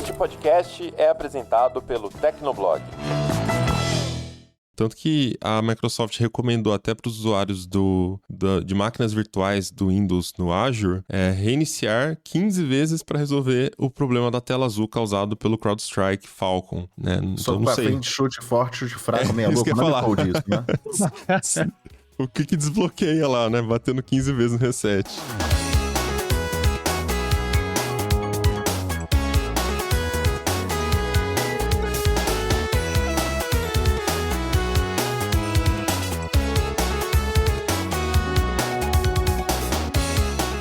Este podcast é apresentado pelo Tecnoblog. Tanto que a Microsoft recomendou até para os usuários de máquinas virtuais do Windows no Azure reiniciar 15 vezes para resolver o problema da tela azul causado pelo CrowdStrike Falcon, né? Soco pra frente, chute forte, chute fraco, meia isso louca, que eu ia nada falar. disso, né? O que desbloqueia lá, né? Batendo 15 vezes no reset.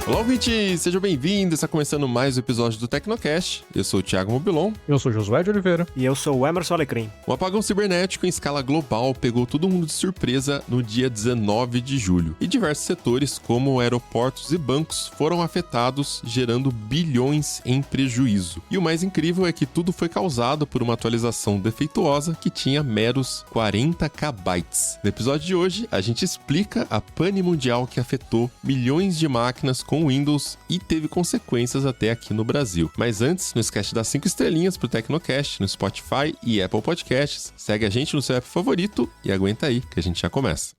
Olá, ouvinte! Seja bem-vindo! Está começando mais um episódio do Tecnocast. Eu sou o Thiago Mobilon. Eu sou Josué de Oliveira. E eu sou o Emerson Alecrim. O apagão cibernético em escala global pegou todo mundo de surpresa no dia 19 de julho. E diversos setores, como aeroportos e bancos, foram afetados, gerando bilhões em prejuízo. E o mais incrível é que tudo foi causado por uma atualização defeituosa que tinha meros 40 KB. No episódio de hoje, a gente explica a pane mundial que afetou milhões de máquinas com Windows e teve consequências até aqui no Brasil. Mas antes, não esquece de dar 5 estrelinhas pro Tecnocast no Spotify e Apple Podcasts. Segue a gente no seu app favorito e aguenta aí que a gente já começa.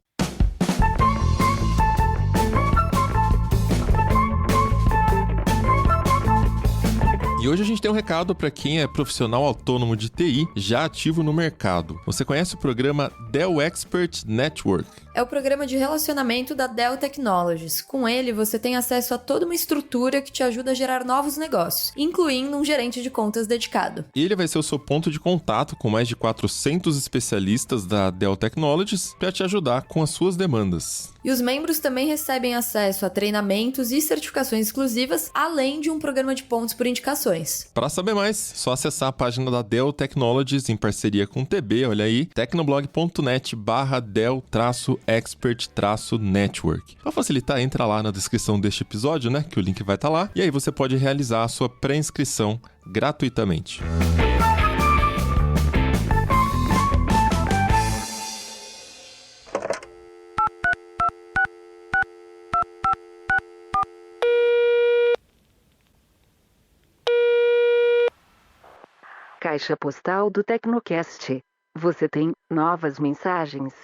E hoje a gente tem um recado para quem é profissional autônomo de TI já ativo no mercado. Você conhece o programa Dell Expert Network? É o programa de relacionamento da Dell Technologies. Com ele, você tem acesso a toda uma estrutura que te ajuda a gerar novos negócios, incluindo um gerente de contas dedicado. E ele vai ser o seu ponto de contato com mais de 400 especialistas da Dell Technologies para te ajudar com as suas demandas. E os membros também recebem acesso a treinamentos e certificações exclusivas, além de um programa de pontos por indicações. Para saber mais, só acessar a página da Dell Technologies em parceria com o TB, olha aí, tecnoblog.net/Dell-Expert-Network. Para facilitar, entra lá na descrição deste episódio, né, que o link vai estar lá, e aí você pode realizar a sua pré-inscrição gratuitamente. Caixa postal do Tecnocast. Você tem novas mensagens?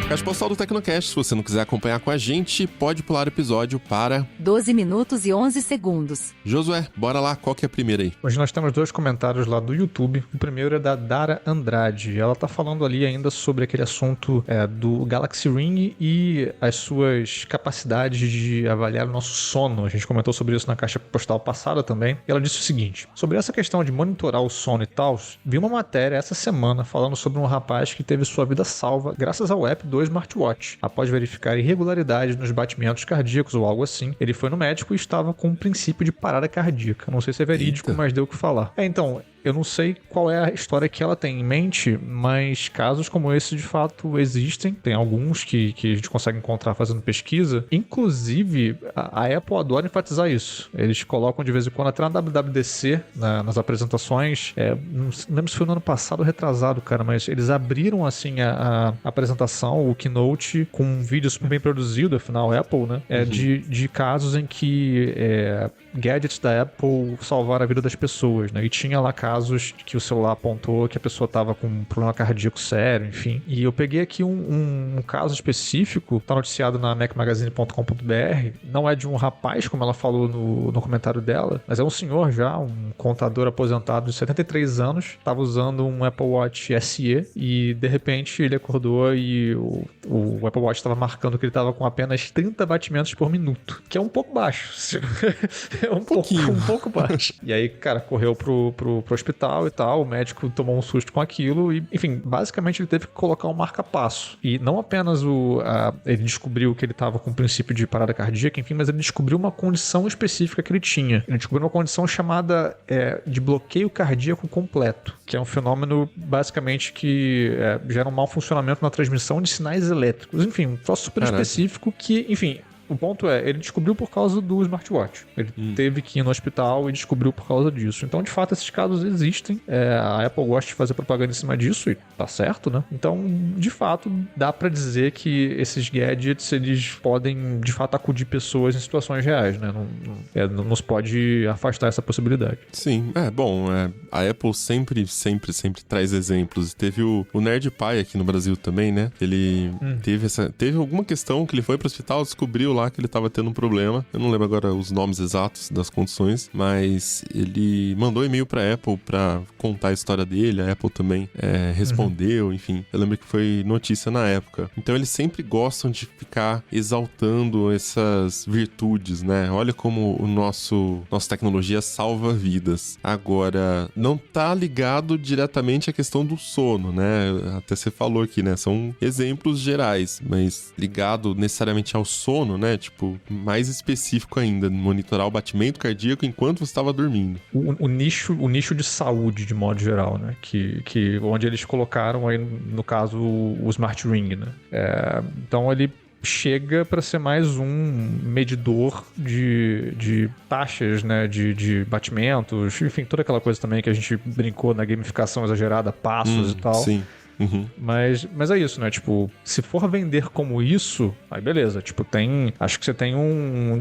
Caixa postal do Tecnocast, se você não quiser acompanhar com a gente, pode pular o episódio para 12 minutos e 11 segundos. Josué, bora lá, qual que é a primeira aí? Hoje nós temos 2 comentários lá do YouTube. O primeiro é da Dara Andrade. Ela tá falando ali ainda sobre aquele assunto do Galaxy Ring e as suas capacidades de avaliar o nosso sono. A gente comentou sobre isso na caixa postal passada também. E ela disse o seguinte: sobre essa questão de monitorar o sono e tal, vi uma matéria essa semana falando sobre um rapaz que teve sua vida salva graças ao app do smartwatch. Após verificar irregularidades nos batimentos cardíacos ou algo assim, ele foi no médico e estava com um princípio de parada cardíaca. Não sei se é verídico, mas deu o que falar. Então, eu não sei qual é a história que ela tem em mente, mas casos como esse de fato existem. Tem alguns que a gente consegue encontrar fazendo pesquisa. Inclusive, a Apple adora enfatizar isso. Eles colocam de vez em quando, até na WWDC, nas apresentações. Não lembro se foi no ano passado ou retrasado, cara, mas eles abriram assim a apresentação, o Keynote, com um vídeo super bem produzido, afinal, Apple, né? De casos em que gadgets da Apple salvaram a vida das pessoas, né? E tinha lá casos que o celular apontou que a pessoa estava com um problema cardíaco sério, enfim. E eu peguei aqui um caso específico, tá noticiado na macmagazine.com.br. Não é de um rapaz, como ela falou no comentário dela, mas é um senhor já, um contador aposentado de 73 anos, estava usando um Apple Watch SE e de repente ele acordou e o Apple Watch estava marcando que ele estava com apenas 30 batimentos por minuto, que é um pouco baixo. É um pouco baixo. E aí, cara, correu pro hospital e tal, o médico tomou um susto com aquilo e, enfim, basicamente ele teve que colocar um marca-passo. E não apenas ele descobriu que ele estava com um princípio de parada cardíaca, enfim, mas ele descobriu uma condição específica que ele tinha. Ele descobriu uma condição chamada de bloqueio cardíaco completo, que é um fenômeno, basicamente, que gera um mau funcionamento na transmissão de sinais elétricos. Enfim, um troço super específico que, enfim, O ponto é, ele descobriu por causa do smartwatch. Ele teve que ir no hospital e descobriu por causa disso. Então, de fato, esses casos existem. A Apple gosta de fazer propaganda em cima disso e tá certo, né? Então, de fato, dá pra dizer que esses gadgets, eles podem, de fato, acudir pessoas em situações reais, né? Não nos pode afastar essa possibilidade. Sim, bom, a Apple sempre traz exemplos. Teve o NerdPie aqui no Brasil também, né? Ele teve alguma questão que ele foi pro hospital, descobriu lá que ele tava tendo um problema. Eu não lembro agora os nomes exatos das condições, mas ele mandou e-mail pra Apple pra contar a história dele. A Apple também respondeu, enfim. Eu lembro que foi notícia na época. Então eles sempre gostam de ficar exaltando essas virtudes, né? Olha como nossa tecnologia salva vidas. Agora, não tá ligado diretamente à questão do sono, né? Até você falou aqui, né? São exemplos gerais, mas ligado necessariamente ao sono, né? Tipo, mais específico ainda, monitorar o batimento cardíaco enquanto você estava dormindo. O nicho de saúde, de modo geral, né? Que onde eles colocaram aí, no caso, o Smart Ring, né? Então ele chega para ser mais um medidor de taxas, né, de batimentos, enfim, toda aquela coisa também que a gente brincou na gamificação exagerada, passos e tal. Sim. Uhum. Mas é isso, né? Tipo, se for vender como isso, aí beleza. Tipo, acho que você tem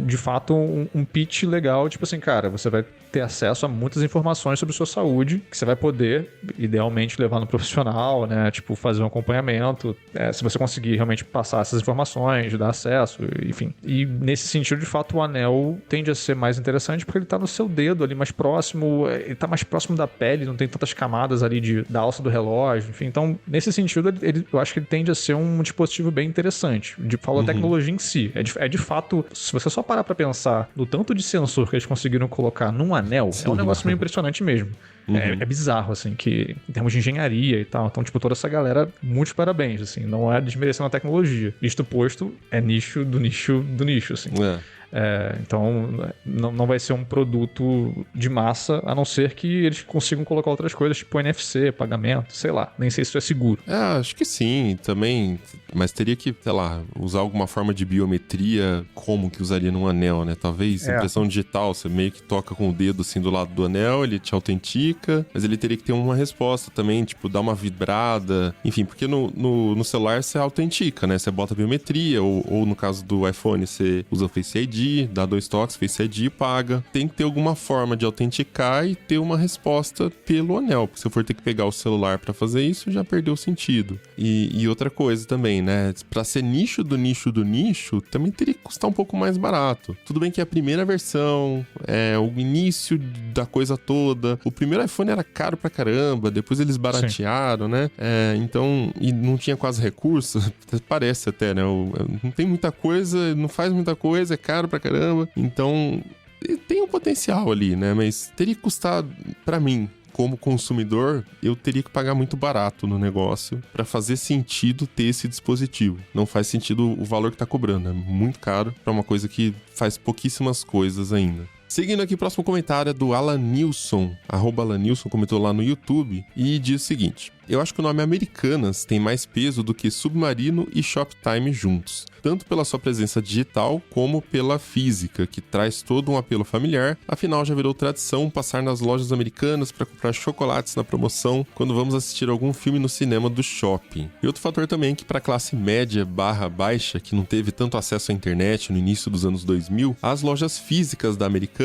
de fato um pitch legal. Tipo assim, cara, você vai ter acesso a muitas informações sobre sua saúde que você vai poder, idealmente, levar no profissional, né? Tipo, fazer um acompanhamento. Se você conseguir realmente passar essas informações, dar acesso, enfim. E nesse sentido, de fato, o anel tende a ser mais interessante porque ele tá no seu dedo ali mais próximo, ele tá mais próximo da pele, não tem tantas camadas ali da alça do relógio, enfim. Então, nesse sentido, eu acho que ele tende a ser um dispositivo bem interessante. Falo da tecnologia em si. É de fato, se você só parar pra pensar no tanto de sensor que eles conseguiram colocar num anel, é um negócio meio impressionante mesmo. É bizarro, assim, que em termos de engenharia e tal. Então, tipo, toda essa galera, muitos parabéns, assim. Não é desmerecendo a tecnologia. Isto posto, é nicho do nicho do nicho, assim. Então, não vai ser um produto de massa, a não ser que eles consigam colocar outras coisas, tipo NFC, pagamento, sei lá. Nem sei se isso é seguro. Acho que sim, também. Mas teria que, sei lá, usar alguma forma de biometria, como que usaria num anel, né? Talvez impressão digital, você meio que toca com o dedo assim do lado do anel, ele te autentica, mas ele teria que ter uma resposta também, tipo, dar uma vibrada, enfim, porque no celular você autentica, né? Você bota biometria, ou no caso do iPhone, você usa o Face ID, dá 2 toques, Face ID e paga. Tem que ter alguma forma de autenticar e ter uma resposta pelo anel, porque se eu for ter que pegar o celular pra fazer isso, já perdeu o sentido. E outra coisa também, né? Pra ser nicho do nicho do nicho, também teria que custar um pouco mais barato. Tudo bem que a primeira versão, o início da coisa toda, o primeiro iPhone era caro pra caramba, depois eles baratearam, né? Então, e não tinha quase recurso, parece até, né? Não tem muita coisa, não faz muita coisa, é caro pra caramba, então tem um potencial ali, né? Mas teria que custar, pra mim, como consumidor, eu teria que pagar muito barato no negócio pra fazer sentido ter esse dispositivo. Não faz sentido o valor que tá cobrando, é muito caro pra uma coisa que faz pouquíssimas coisas ainda. Seguindo aqui, o próximo comentário é do Alan Nilson, @AlanNilson, comentou lá no YouTube e diz o seguinte: eu acho que o nome Americanas tem mais peso do que Submarino e Shoptime juntos, tanto pela sua presença digital como pela física, que traz todo um apelo familiar. Afinal, já virou tradição passar nas lojas americanas para comprar chocolates na promoção quando vamos assistir algum filme no cinema do shopping. E outro fator também é que para a classe média / baixa, que não teve tanto acesso à internet no início dos anos 2000, as lojas físicas da Americanas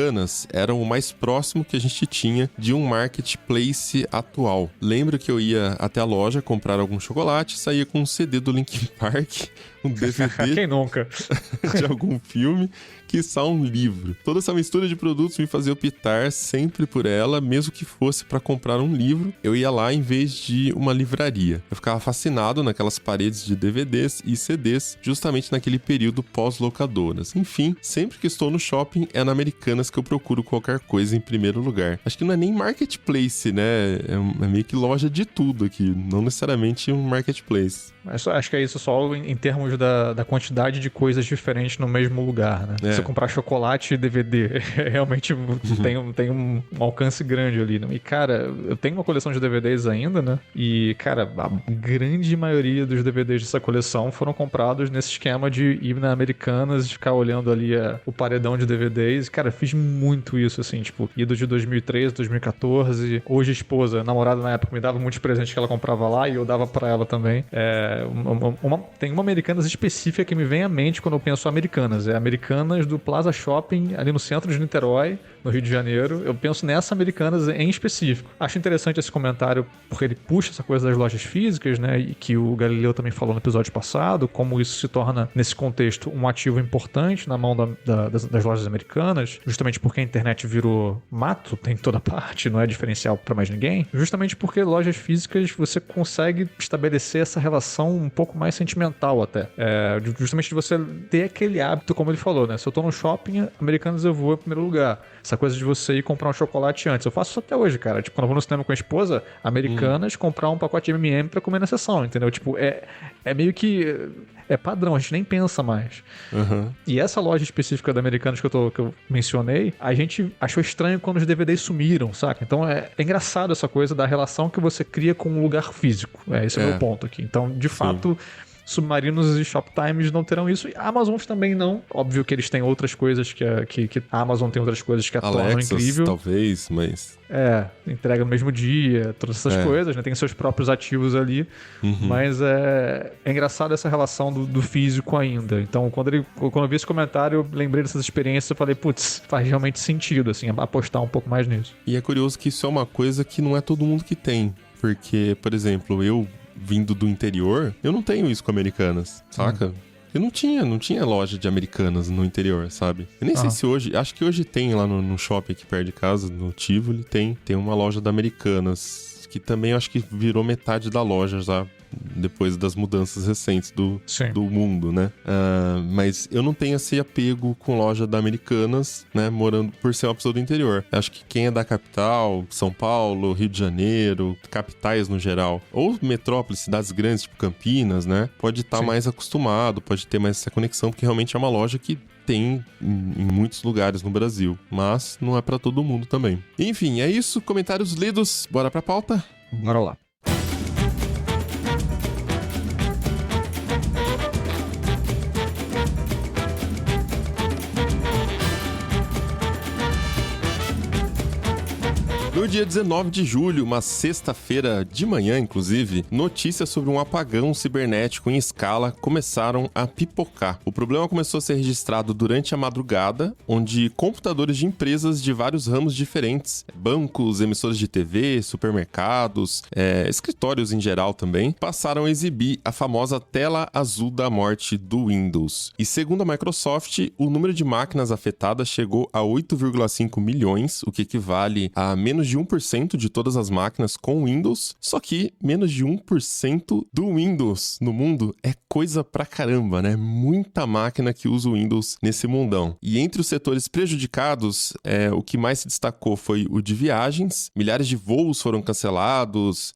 eram o mais próximo que a gente tinha de um marketplace atual. Lembro que eu ia até a loja comprar algum chocolate, saía com um CD do Linkin Park, um DVD Quem nunca? de algum filme, quiçá um livro. Toda essa mistura de produtos me fazia optar sempre por ela, mesmo que fosse para comprar um livro, eu ia lá em vez de uma livraria. Eu ficava fascinado naquelas paredes de DVDs e CDs, justamente naquele período pós-locadoras. Enfim, sempre que estou no shopping, é na Americanas que eu procuro qualquer coisa em primeiro lugar. Acho que não é nem marketplace, né? É meio que loja de tudo tudo aqui, não necessariamente um marketplace. Acho que é isso só em termos da quantidade de coisas diferentes no mesmo lugar, né? É. Se eu comprar chocolate e DVD, realmente tem um alcance grande ali, né? E, cara, eu tenho uma coleção de DVDs ainda, né? E, cara, a grande maioria dos DVDs dessa coleção foram comprados nesse esquema de ir na Americanas e ficar olhando ali o paredão de DVDs. Cara, fiz muito isso, assim, tipo, ido de 2013, 2014. Hoje a esposa, a namorada na época, me dava muitos presentes que ela comprava lá e eu dava pra ela também. Tem uma Americanas específica que me vem à mente quando eu penso Americanas. É Americanas do Plaza Shopping, ali no centro de Niterói, no Rio de Janeiro. Eu penso nessa Americanas em específico. Acho interessante esse comentário porque ele puxa essa coisa das lojas físicas, né? E que o Galileu também falou no episódio passado, como isso se torna, nesse contexto, um ativo importante na mão das lojas americanas, justamente porque a internet virou mato, tem em toda parte, não é diferencial para mais ninguém. Justamente porque lojas físicas você consegue estabelecer essa relação um pouco mais sentimental até. Justamente de você ter aquele hábito, como ele falou, né? Se eu tô no shopping, Americanas eu vou em primeiro lugar. Essa coisa de você ir comprar um chocolate antes. Eu faço isso até hoje, cara. Tipo, quando eu vou no cinema com a esposa, Americanas, comprar um pacote de M&M pra comer na sessão, entendeu? Tipo, é meio que... É padrão, a gente nem pensa mais. Uhum. E essa loja específica da Americanas que eu mencionei, a gente achou estranho quando os DVDs sumiram, saca? Então é engraçado essa coisa da relação que você cria com um lugar físico. Esse é o meu ponto aqui. Então, de fato... Submarinos e Shoptimes não terão isso. E Amazons também não. Óbvio que eles têm outras coisas que a Amazon tem outras coisas que a tornam incrível. Talvez, mas... Entrega no mesmo dia, todas essas coisas, né? Tem seus próprios ativos ali. Mas é engraçado essa relação do físico ainda. Então, quando eu vi esse comentário, eu lembrei dessas experiências e falei, putz, faz realmente sentido, assim, apostar um pouco mais nisso. E é curioso que isso é uma coisa que não é todo mundo que tem. Porque, por exemplo, eu vindo do interior, eu não tenho isso com Americanas, saca? Eu não tinha loja de Americanas no interior, sabe? Eu nem sei se hoje, acho que hoje tem lá no shopping aqui perto de casa, no Tivoli, tem uma loja da Americanas, que também acho que virou metade da loja já, depois das mudanças recentes do mundo, né? Mas eu não tenho esse apego com loja da Americanas, né? Morando por ser uma pessoa do interior. Acho que quem é da capital, São Paulo, Rio de Janeiro, capitais no geral, ou metrópoles, cidades grandes, tipo Campinas, né? Pode estar mais acostumado, pode ter mais essa conexão, porque realmente é uma loja que tem em muitos lugares no Brasil, mas não é pra todo mundo também. Enfim, é isso. Comentários lidos. Bora pra pauta? Bora lá. No dia 19 de julho, uma sexta-feira de manhã, inclusive, notícias sobre um apagão cibernético em escala começaram a pipocar. O problema começou a ser registrado durante a madrugada, onde computadores de empresas de vários ramos diferentes, bancos, emissoras de TV, supermercados, escritórios em geral também, passaram a exibir a famosa tela azul da morte do Windows. E segundo a Microsoft, o número de máquinas afetadas chegou a 8,5 milhões, o que equivale a menos de 1% de todas as máquinas com Windows, só que menos de 1% do Windows no mundo é coisa pra caramba, né? Muita máquina que usa o Windows nesse mundão. E entre os setores prejudicados, o que mais se destacou foi o de viagens. Milhares de voos foram cancelados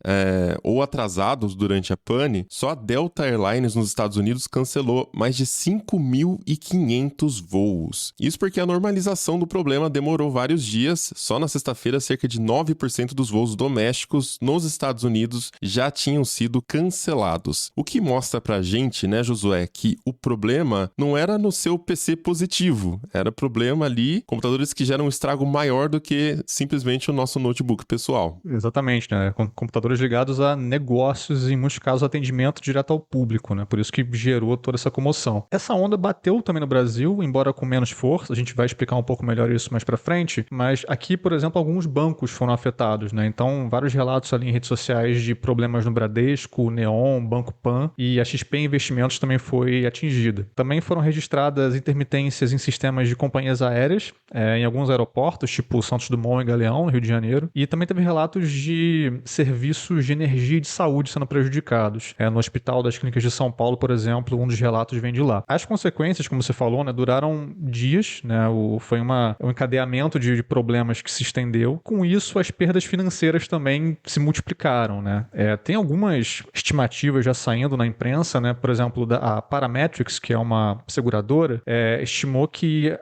ou atrasados durante a pane. Só a Delta Airlines nos Estados Unidos cancelou mais de 5.500 voos. Isso porque a normalização do problema demorou vários dias. Só na sexta-feira, cerca de 9% dos voos domésticos nos Estados Unidos já tinham sido cancelados. O que mostra pra gente, né, Josué, que o problema não era no seu PC positivo, era problema ali, computadores que geram um estrago maior do que simplesmente o nosso notebook pessoal. Exatamente, né? Computadores ligados a negócios e, em muitos casos, atendimento direto ao público, né? Por isso que gerou toda essa comoção. Essa onda bateu também no Brasil, embora com menos força, a gente vai explicar um pouco melhor isso mais pra frente, mas aqui, por exemplo, alguns bancos foram afetados, né? Então, vários relatos ali em redes sociais de problemas no Bradesco, Neon, Banco Pan e a XP Investimentos também foi atingida. Também foram registradas intermitências em sistemas de companhias aéreas, em alguns aeroportos, tipo Santos Dumont e Galeão, no Rio de Janeiro. E também teve relatos de serviços de energia e de saúde sendo prejudicados. No Hospital das Clínicas de São Paulo, por exemplo, um dos relatos vem de lá. As consequências, como você falou, né, duraram dias, né? Foi um encadeamento de problemas que se estendeu. Com isso, disso, as perdas financeiras também se multiplicaram, né? Tem algumas estimativas já saindo na imprensa, né? Por exemplo, a Parametrics, que é uma seguradora, estimou que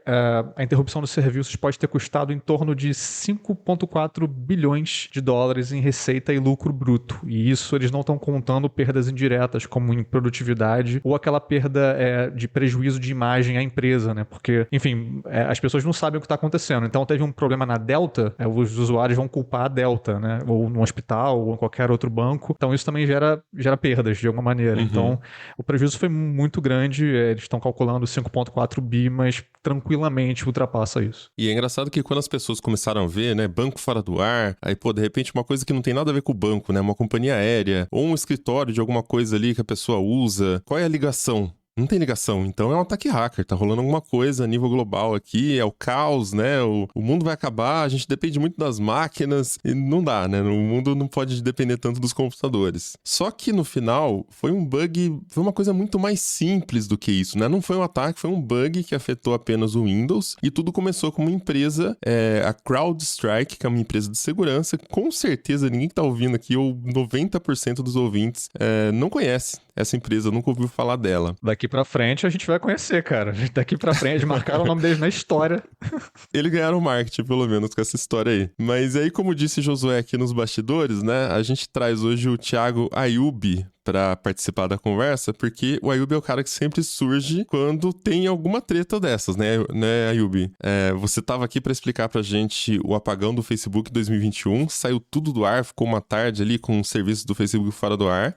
a interrupção dos serviços pode ter custado em torno de 5,4 bilhões de dólares em receita e lucro bruto. E isso eles não estão contando perdas indiretas, como em produtividade, ou aquela perda de prejuízo de imagem à empresa, né? Porque, enfim, as pessoas não sabem o que está acontecendo. Então, teve um problema na Delta, os usuários vão culpar a Delta, né? Ou no hospital, ou em qualquer outro banco. Então, isso também gera perdas, de alguma maneira. Uhum. Então, o prejuízo foi muito grande. Eles estão calculando 5,4 bi, mas tranquilamente ultrapassa isso. E é engraçado que quando as pessoas começaram a ver, né, banco fora do ar, aí, pô, de repente uma coisa que não tem nada a ver com o banco, né, uma companhia aérea, ou um escritório de alguma coisa ali que a pessoa usa, qual é a ligação? Não tem ligação, então é um ataque hacker, tá rolando alguma coisa a nível global aqui, é o caos, né, o mundo vai acabar, a gente depende muito das máquinas, e não dá, né, o mundo não pode depender tanto dos computadores. Só que no final, foi um bug, foi uma coisa muito mais simples do que isso, né, não foi um ataque, foi um bug que afetou apenas o Windows, e tudo começou com uma empresa, a CrowdStrike, que é uma empresa de segurança, com certeza ninguém que tá ouvindo aqui, ou 90% dos ouvintes, não conhece essa empresa, nunca ouviu falar dela. Daqui pra frente a gente vai conhecer, cara. Daqui pra frente, marcaram o nome deles na história. Eles ganharam marketing, pelo menos, com essa história aí. Mas aí, como disse Josué aqui nos bastidores, né, a gente traz hoje o Thiago Ayub para participar da conversa, porque o Ayub é o cara que sempre surge quando tem alguma treta dessas, né Ayub? Você tava aqui para explicar pra gente o apagão do Facebook 2021, saiu tudo do ar, ficou uma tarde ali com o serviço do Facebook fora do ar,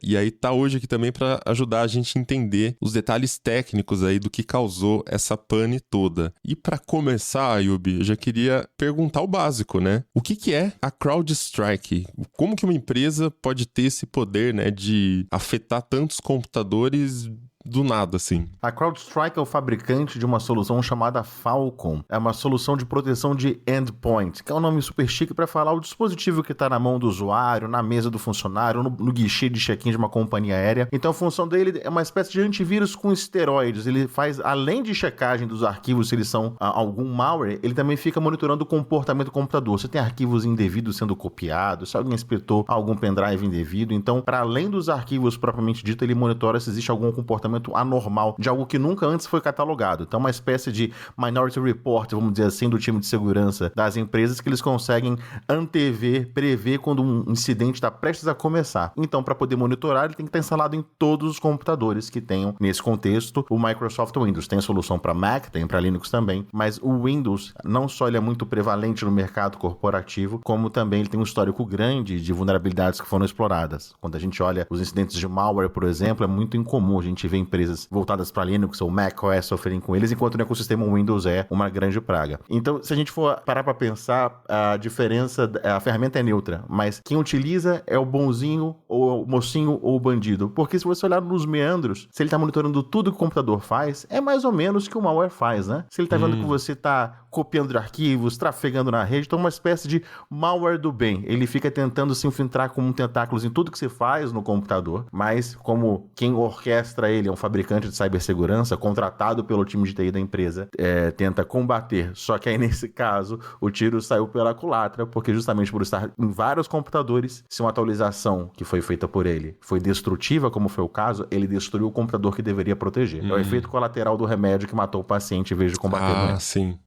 e aí tá hoje aqui também para ajudar a gente a entender os detalhes técnicos aí do que causou essa pane toda. E para começar, Ayub, eu já queria perguntar o básico, né? O que é a CrowdStrike? Como que uma empresa pode ter esse poder, né, de afetar tantos computadores do nada, assim? A CrowdStrike é o fabricante de uma solução chamada Falcon. É uma solução de proteção de endpoint, que é um nome super chique para falar o dispositivo que está na mão do usuário, na mesa do funcionário, no guichê de check-in de uma companhia aérea. Então a função dele é uma espécie de antivírus com esteroides. Ele faz, além de checagem dos arquivos, se eles são algum malware, ele também fica monitorando o comportamento do computador. Se tem arquivos indevidos sendo copiados, se alguém espetou algum pendrive indevido. Então, para além dos arquivos propriamente dito, ele monitora se existe algum comportamento anormal de algo que nunca antes foi catalogado. Então, uma espécie de Minority Report, vamos dizer assim, do time de segurança das empresas, que eles conseguem antever, prever quando um incidente está prestes a começar. Então, para poder monitorar, ele tem que estar instalado em todos os computadores que tenham, nesse contexto, o Microsoft Windows. Tem solução para Mac, tem para Linux também, mas o Windows, não só ele é muito prevalente no mercado corporativo, como também ele tem um histórico grande de vulnerabilidades que foram exploradas. Quando a gente olha os incidentes de malware, por exemplo, é muito incomum a gente ver empresas voltadas para Linux ou Mac OS sofrerem com eles, enquanto no ecossistema Windows é uma grande praga. Então, se a gente for parar para pensar, a diferença, a ferramenta é neutra, mas quem utiliza é o bonzinho, ou o mocinho, ou o bandido. Porque se você olhar nos meandros, se ele está monitorando tudo que o computador faz, é mais ou menos o que o malware faz, né? Se ele está vendo que você está copiando de arquivos, trafegando na rede, então é uma espécie de malware do bem. Ele fica tentando se infiltrar como tentáculos em tudo que você faz no computador, mas como quem orquestra ele é um fabricante de cibersegurança, contratado pelo time de TI da empresa, tenta combater. Só que aí, nesse caso, o tiro saiu pela culatra, porque justamente por estar em vários computadores, se uma atualização que foi feita por ele foi destrutiva, como foi o caso, ele destruiu o computador que deveria proteger. É o efeito colateral do remédio que matou o paciente em vez de combater o doente. Sim.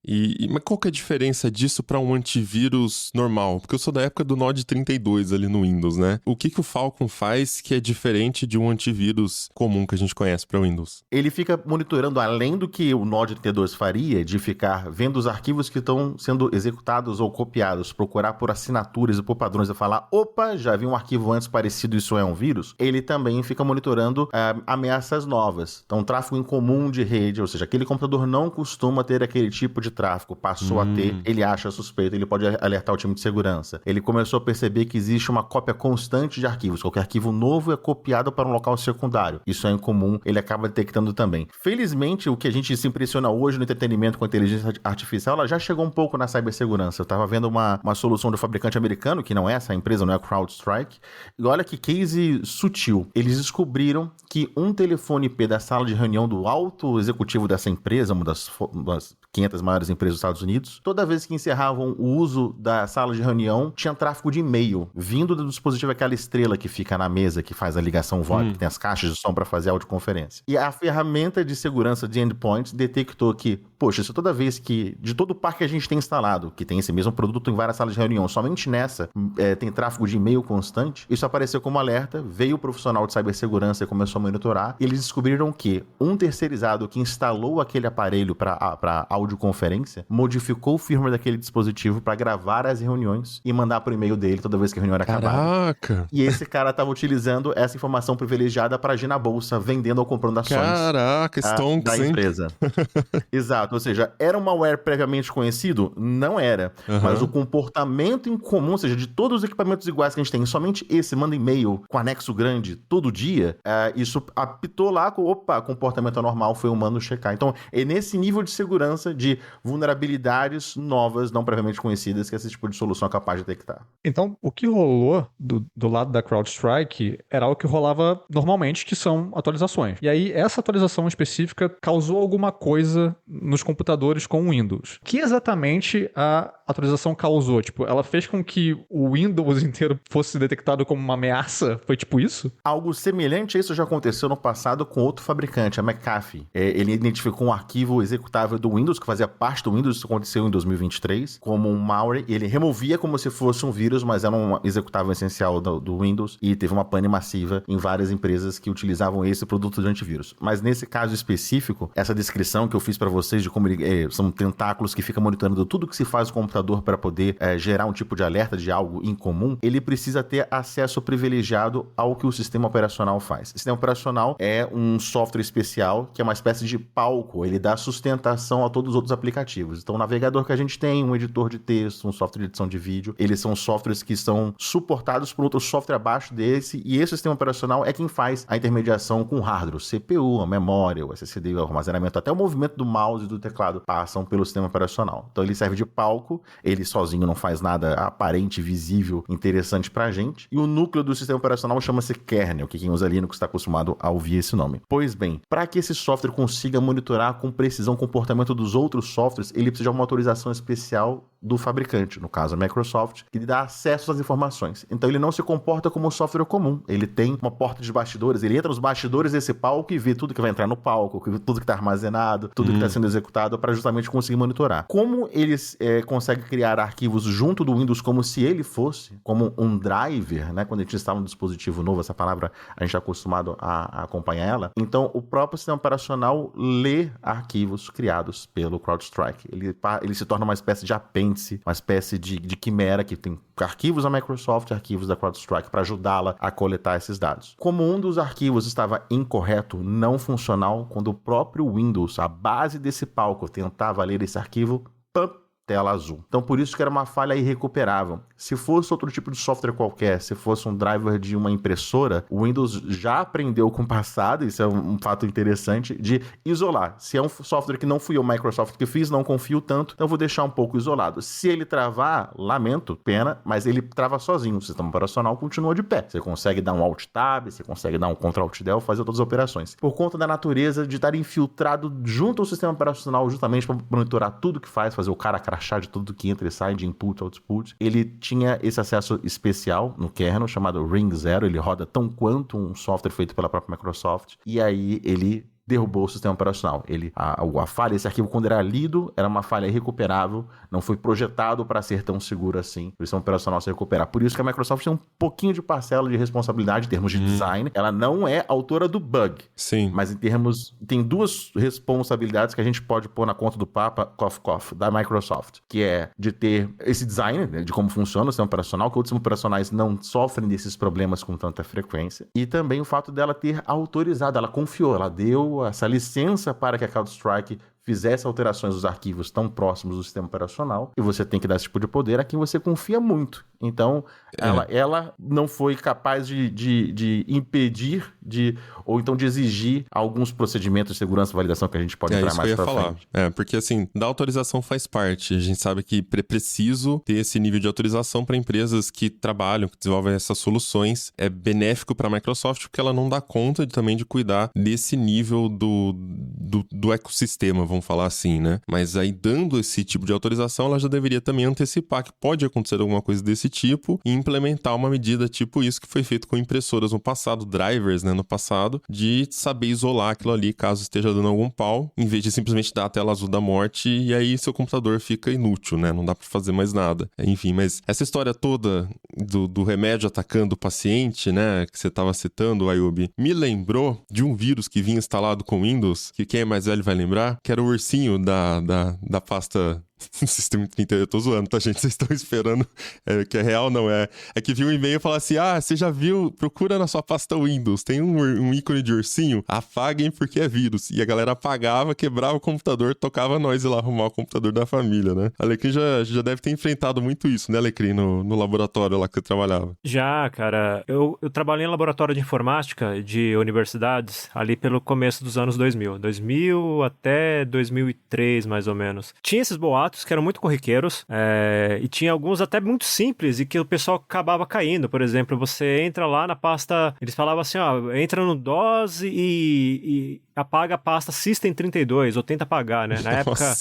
Mas qual que é a diferença disso para um antivírus normal? Porque eu sou da época do Node 32 ali no Windows, né? O que o Falcon faz que é diferente de um antivírus comum que a gente conhece para Windows? Ele fica monitorando, além do que o Node 32 faria, de ficar vendo os arquivos que estão sendo executados ou copiados, procurar por assinaturas e por padrões e falar, opa, já vi um arquivo antes parecido, isso é um vírus. Ele também fica monitorando ameaças novas. Então, tráfego incomum de rede, ou seja, aquele computador não costuma ter aquele tipo de tráfego, passou a ter, ele acha suspeito, ele pode alertar o time de segurança. Ele começou a perceber que existe uma cópia constante de arquivos. Qualquer arquivo novo é copiado para um local secundário. Isso é incomum, ele acaba detectando também. Felizmente, o que a gente se impressiona hoje no entretenimento com a inteligência artificial, ela já chegou um pouco na cibersegurança. Eu estava vendo uma solução do fabricante americano, que não é essa empresa, não é a CrowdStrike, e olha que case sutil. Eles descobriram que um telefone IP da sala de reunião do alto executivo dessa empresa, uma das 500 maiores empresas dos Estados Unidos. Toda vez que encerravam o uso da sala de reunião, tinha tráfego de e-mail vindo do dispositivo, aquela estrela que fica na mesa, que faz a ligação VoIP, que tem as caixas de som para fazer audioconferência. E a ferramenta de segurança de endpoints detectou que, poxa, se toda vez que, de todo o parque que a gente tem instalado, que tem esse mesmo produto em várias salas de reunião, somente nessa tem tráfego de e-mail constante, isso apareceu como alerta, veio o profissional de cibersegurança e começou a monitorar, e eles descobriram que um terceirizado que instalou aquele aparelho para audioconferência modificou o firmware daquele dispositivo para gravar as reuniões e mandar pro e-mail dele toda vez que a reunião era acabada. Caraca! E esse cara estava utilizando essa informação privilegiada para agir na bolsa, vendendo ou comprando ações. Caraca, Stonks, da empresa. Exato, ou seja, era um malware previamente conhecido? Não era. Mas o comportamento em comum, ou seja, de todos os equipamentos iguais que a gente tem, somente esse manda e-mail com anexo grande todo dia, isso apitou lá com, opa, comportamento anormal, foi humano checar. Então, é nesse nível de segurança de vulnerabilidades novas, não previamente conhecidas, que esse tipo de solução é capaz de detectar. Então, o que rolou do lado da CrowdStrike era o que rolava normalmente, que são atualizações. E aí, essa atualização específica causou alguma coisa nos computadores com o Windows. O que exatamente a atualização causou? Tipo, ela fez com que o Windows inteiro fosse detectado como uma ameaça? Foi tipo isso? Algo semelhante a isso já aconteceu no passado com outro fabricante, a McAfee. Ele identificou um arquivo executável do Windows, que fazia parte do Windows, isso aconteceu em 2023, como um malware. Ele removia como se fosse um vírus, mas era um executável essencial do Windows, e teve uma pane massiva em várias empresas que utilizavam esse produto de antivírus. Mas nesse caso específico, essa descrição que eu fiz para vocês de como são tentáculos que ficam monitorando tudo que se faz no computador para poder gerar um tipo de alerta de algo incomum, ele precisa ter acesso privilegiado ao que o sistema operacional faz. O sistema operacional é um software especial que é uma espécie de palco, ele dá sustentação a todos os outros aplicativos. Então, o navegador que a gente tem, um editor de texto, um software de edição de vídeo, eles são softwares que são suportados por outro software abaixo desse, e esse sistema operacional é quem faz a intermediação com o hardware, o CPU, a memória, o SSD, o armazenamento, até o movimento do mouse e do teclado passam pelo sistema operacional. Então, ele serve de palco, ele sozinho não faz nada aparente, visível, interessante pra gente, e o núcleo do sistema operacional chama-se kernel, que quem usa Linux está acostumado a ouvir esse nome. Pois bem, para que esse software consiga monitorar com precisão o comportamento dos outros softwares, ele precisa de uma autorização especial do fabricante, no caso a Microsoft, que lhe dá acesso às informações. Então ele não se comporta como um software comum, ele tem uma porta de bastidores, ele entra nos bastidores desse palco e vê tudo que vai entrar no palco, tudo que está armazenado, tudo que está sendo executado para justamente conseguir monitorar. Como eles conseguem criar arquivos junto do Windows como se ele fosse, como um driver, né? Quando a gente instala um dispositivo novo, essa palavra a gente está acostumado a acompanhar ela. Então o próprio sistema operacional lê arquivos criados pelo CrowdStrike. Ele se torna uma espécie de apêndice, uma espécie de quimera que tem arquivos da Microsoft, arquivos da CrowdStrike para ajudá-la a coletar esses dados. Como um dos arquivos estava incorreto, não funcional, quando o próprio Windows, a base desse palco, tentava ler esse arquivo, tela azul. Então, por isso que era uma falha irrecuperável. Se fosse outro tipo de software qualquer, se fosse um driver de uma impressora, o Windows já aprendeu com o passado, isso é um fato interessante, de isolar. Se é um software que não fui eu, Microsoft, que fiz, não confio tanto, então eu vou deixar um pouco isolado. Se ele travar, lamento, pena, mas ele trava sozinho. O sistema operacional continua de pé. Você consegue dar um Alt-Tab, você consegue dar um Ctrl-Alt-Del, fazer todas as operações. Por conta da natureza de estar infiltrado junto ao sistema operacional, justamente para monitorar tudo que faz, fazer o cara crachar de tudo que entra e sai, de input, output. Ele tinha esse acesso especial no kernel, chamado Ring 0, ele roda tão quanto um software feito pela própria Microsoft, e aí ele derrubou o sistema operacional. A falha, esse arquivo, quando era lido, era uma falha irrecuperável, não foi projetado para ser tão seguro assim, o sistema operacional se recuperar. Por isso que a Microsoft tem um pouquinho de parcela de responsabilidade em termos de design. Ela não é autora do bug. Sim. Mas em termos... Tem duas responsabilidades que a gente pode pôr na conta do Papa, da Microsoft, que é de ter esse design, né, de como funciona o sistema operacional, que outros sistemas operacionais não sofrem desses problemas com tanta frequência, e também o fato dela ter autorizado, ela confiou, ela deu essa licença para que a CrowdStrike fizesse alterações dos arquivos tão próximos do sistema operacional, e você tem que dar esse tipo de poder a quem você confia muito. Então, ela não foi capaz de impedir, ou então de exigir alguns procedimentos de segurança e validação que a gente pode entrar mais pra frente. Porque assim, da autorização faz parte. A gente sabe que é preciso ter esse nível de autorização para empresas que trabalham, que desenvolvem essas soluções. É benéfico para a Microsoft porque ela não dá conta também de cuidar desse nível do do ecossistema, vamos falar assim, né? Mas aí, dando esse tipo de autorização, ela já deveria também antecipar que pode acontecer alguma coisa desse tipo e implementar uma medida tipo isso que foi feito com impressoras no passado, drivers, né, no passado, de saber isolar aquilo ali caso esteja dando algum pau, em vez de simplesmente dar a tela azul da morte e aí seu computador fica inútil, né? Não dá pra fazer mais nada. Enfim, mas essa história toda do remédio atacando o paciente, né, que você tava citando, Ayub, me lembrou de um vírus que vinha instalado com Windows, que quem é mais velho vai lembrar, que era o ursinho da pasta Sistema 30, eu tô zoando, tá, gente? Vocês estão esperando que é real, não é? É que viu um e-mail e fala assim, você já viu, procura na sua pasta Windows, tem um ícone de ursinho, apaguem porque é vírus. E a galera apagava, quebrava o computador, tocava nós ir lá arrumar o computador da família, né? A Alecrim já deve ter enfrentado muito isso, né, Alecrim, no laboratório lá que eu trabalhava. Já, cara. Eu trabalhei em laboratório de informática de universidades ali pelo começo dos anos 2000. 2000 até 2003, mais ou menos. Tinha esses boatos que eram muito corriqueiros, e tinha alguns até muito simples e que o pessoal acabava caindo. Por exemplo, você entra lá na pasta, eles falavam assim, entra no DOS e apaga a pasta System32, ou tenta apagar, né? Na época,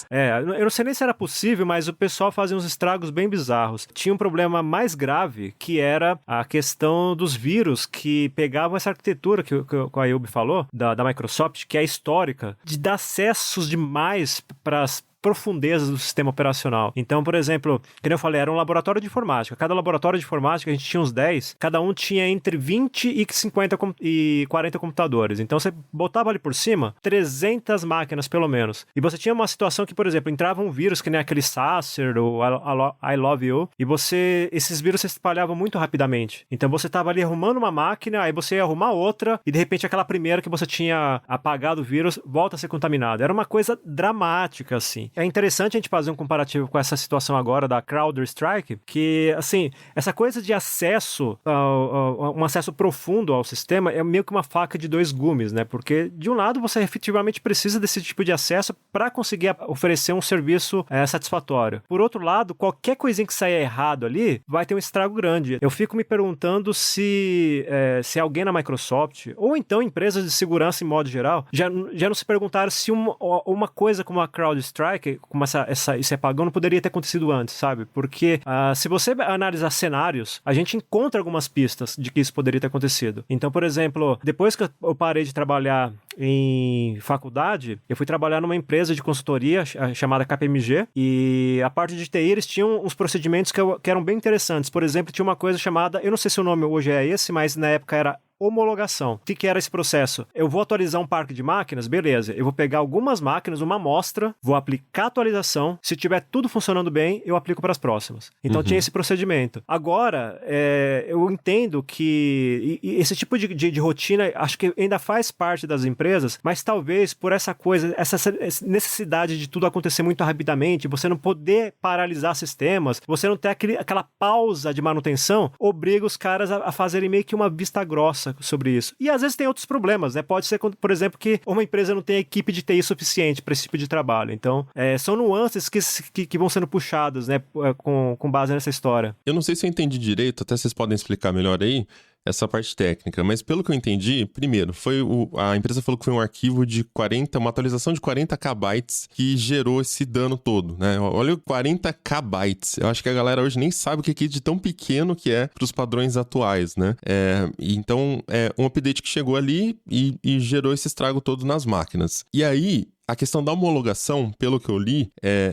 eu não sei nem se era possível, mas o pessoal fazia uns estragos bem bizarros. Tinha um problema mais grave, que era a questão dos vírus que pegavam essa arquitetura que o Ayub falou, da Microsoft, que é histórica, de dar acessos demais para as profundezas do sistema operacional. Então, por exemplo, como eu falei, era um laboratório de informática. Cada laboratório de informática, a gente tinha uns 10, cada um tinha entre 20 e 50 e 40 computadores. Então, você botava ali por cima 300 máquinas, pelo menos. E você tinha uma situação que, por exemplo, entrava um vírus, que nem aquele Sacer, ou I Love You, e esses vírus se espalhavam muito rapidamente. Então, você estava ali arrumando uma máquina, aí você ia arrumar outra, e de repente aquela primeira que você tinha apagado o vírus volta a ser contaminada. Era uma coisa dramática, assim. É interessante a gente fazer um comparativo com essa situação agora da CrowdStrike, que, assim, essa coisa de acesso, um acesso profundo ao sistema é meio que uma faca de dois gumes, né? Porque, de um lado, você efetivamente precisa desse tipo de acesso para conseguir oferecer um serviço satisfatório. Por outro lado, qualquer coisinha que saia errado ali vai ter um estrago grande. Eu fico me perguntando se alguém na Microsoft, ou então empresas de segurança em modo geral, já não se perguntaram se uma coisa como a CrowdStrike, como esse apagão, não poderia ter acontecido antes, sabe? Porque se você analisar cenários, a gente encontra algumas pistas de que isso poderia ter acontecido. Então, por exemplo, depois que eu parei de trabalhar em faculdade, eu fui trabalhar numa empresa de consultoria chamada KPMG, e a parte de TI, eles tinham uns procedimentos que eram bem interessantes. Por exemplo, tinha uma coisa chamada, eu não sei se o nome hoje é esse, mas na época era homologação. O que era esse processo? Eu vou atualizar um parque de máquinas, beleza. Eu vou pegar algumas máquinas, uma amostra, vou aplicar a atualização. Se tiver tudo funcionando bem, eu aplico para as próximas. Então tinha esse procedimento. Agora, eu entendo que esse tipo de rotina, acho que ainda faz parte das empresas, mas talvez por essa coisa, essa necessidade de tudo acontecer muito rapidamente, você não poder paralisar sistemas, você não ter aquela pausa de manutenção, obriga os caras a fazerem meio que uma vista grossa sobre isso. E às vezes tem outros problemas, né? Pode ser, por exemplo, que uma empresa não tem equipe de TI suficiente para esse tipo de trabalho. Então, são nuances que vão sendo puxadas, né? Com base nessa história. Eu não sei se eu entendi direito, até vocês podem explicar melhor aí, essa parte técnica, mas pelo que eu entendi, primeiro, a empresa falou que foi um arquivo de uma atualização de 40 KB que gerou esse dano todo, né? Olha, 40 KB. Eu acho que a galera hoje nem sabe o que é de tão pequeno que é para os padrões atuais, né? Então, um update que chegou ali e gerou esse estrago todo nas máquinas. E aí, a questão da homologação, pelo que eu li,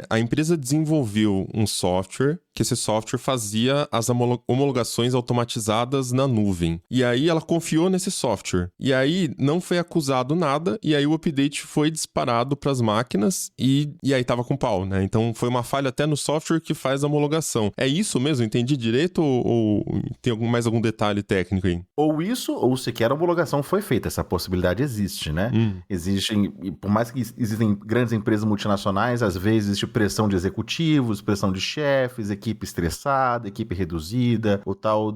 a empresa desenvolveu um software, que esse software fazia as homologações automatizadas na nuvem. E aí ela confiou nesse software. E aí não foi acusado nada, e aí o update foi disparado para as máquinas e aí tava com pau, né? Então foi uma falha até no software que faz a homologação. É isso mesmo? Entendi direito ou tem mais algum detalhe técnico aí? Ou isso, ou sequer a homologação foi feita. Essa possibilidade existe, né? Existem, por mais que existem grandes empresas multinacionais, às vezes existe pressão de executivos, pressão de chefes, equipe estressada, equipe reduzida, o tal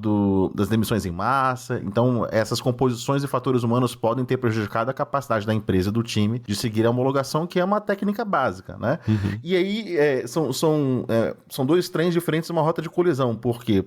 das demissões em massa. Então, essas composições e fatores humanos podem ter prejudicado a capacidade da empresa, do time, de seguir a homologação, que é uma técnica básica, né? E aí, são dois trens diferentes, uma rota de colisão, porque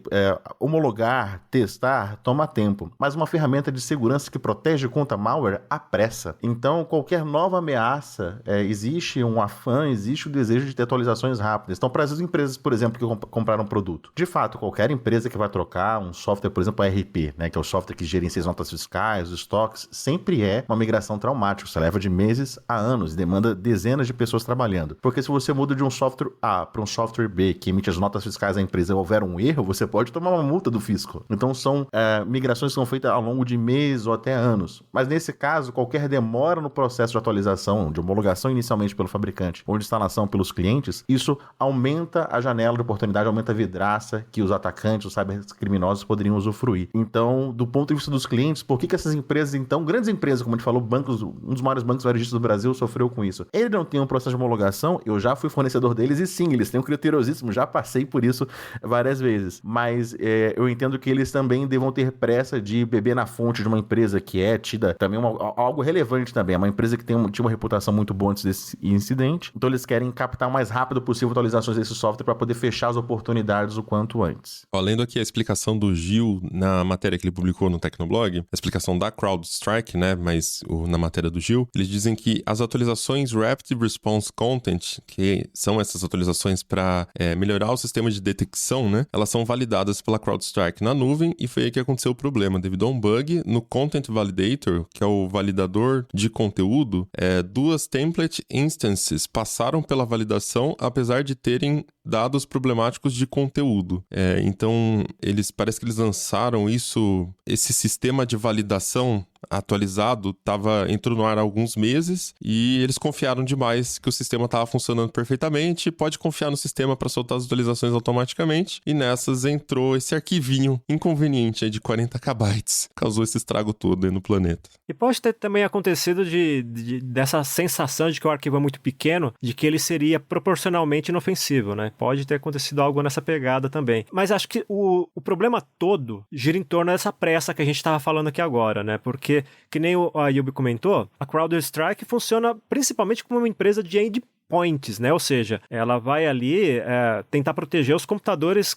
homologar, testar, toma tempo, mas uma ferramenta de segurança que protege contra malware apressa. Então, qualquer nova ameaça empresa, existe um afã, existe o desejo de ter atualizações rápidas. Então, para as empresas, por exemplo, que compraram um produto, de fato, qualquer empresa que vai trocar um software, por exemplo, ERP, né, que é o software que gerencia as notas fiscais, os estoques, sempre é uma migração traumática. Você leva de meses a anos e demanda dezenas de pessoas trabalhando. Porque se você muda de um software A para um software B, que emite as notas fiscais da empresa e houver um erro, você pode tomar uma multa do fisco. Então, são migrações que são feitas ao longo de meses ou até anos. Mas nesse caso, qualquer demora no processo de atualização, de homologação inicialmente pelo fabricante ou de instalação pelos clientes, isso aumenta a janela de oportunidade, aumenta a vidraça que os atacantes, os cybercriminosos poderiam usufruir. Então, do ponto de vista dos clientes, por que essas empresas, então, grandes empresas, como a gente falou, bancos, um dos maiores bancos varejistas do Brasil sofreu com isso? Ele não tem um processo de homologação, eu já fui fornecedor deles e sim, eles têm um criteriosíssimo, já passei por isso várias vezes. Mas eu entendo que eles também devam ter pressa de beber na fonte de uma empresa que é tida também algo relevante também. É uma empresa que tinha uma reputação muito boa antes desse incidente. Então eles querem captar o mais rápido possível atualizações desse software para poder fechar as oportunidades o quanto antes. Lendo aqui a explicação do Gil na matéria que ele publicou no Tecnoblog, a explicação da CrowdStrike, né, mas na matéria do Gil, eles dizem que as atualizações Rapid Response Content, que são essas atualizações para melhorar o sistema de detecção, né, elas são validadas pela CrowdStrike na nuvem e foi aí que aconteceu o problema. Devido a um bug no Content Validator, que é o validador de conteúdo, duas template instances passaram pela validação apesar de terem dados problemáticos de conteúdo. Então, parece que eles lançaram esse sistema de validação atualizado, entrou no ar há alguns meses e eles confiaram demais que o sistema estava funcionando perfeitamente, pode confiar no sistema para soltar as atualizações automaticamente, e nessas entrou esse arquivinho inconveniente aí de 40 KB, causou esse estrago todo aí no planeta. E pode ter também acontecido dessa sensação de que o arquivo é muito pequeno, de que ele seria proporcionalmente inofensivo, né? Pode ter acontecido algo nessa pegada também. Mas acho que o problema todo gira em torno dessa pressa que a gente estava falando aqui agora, né? Porque, que nem a Yubi comentou, a CrowdStrike funciona principalmente como uma empresa de endpoints, né? Ou seja, ela vai ali tentar proteger os computadores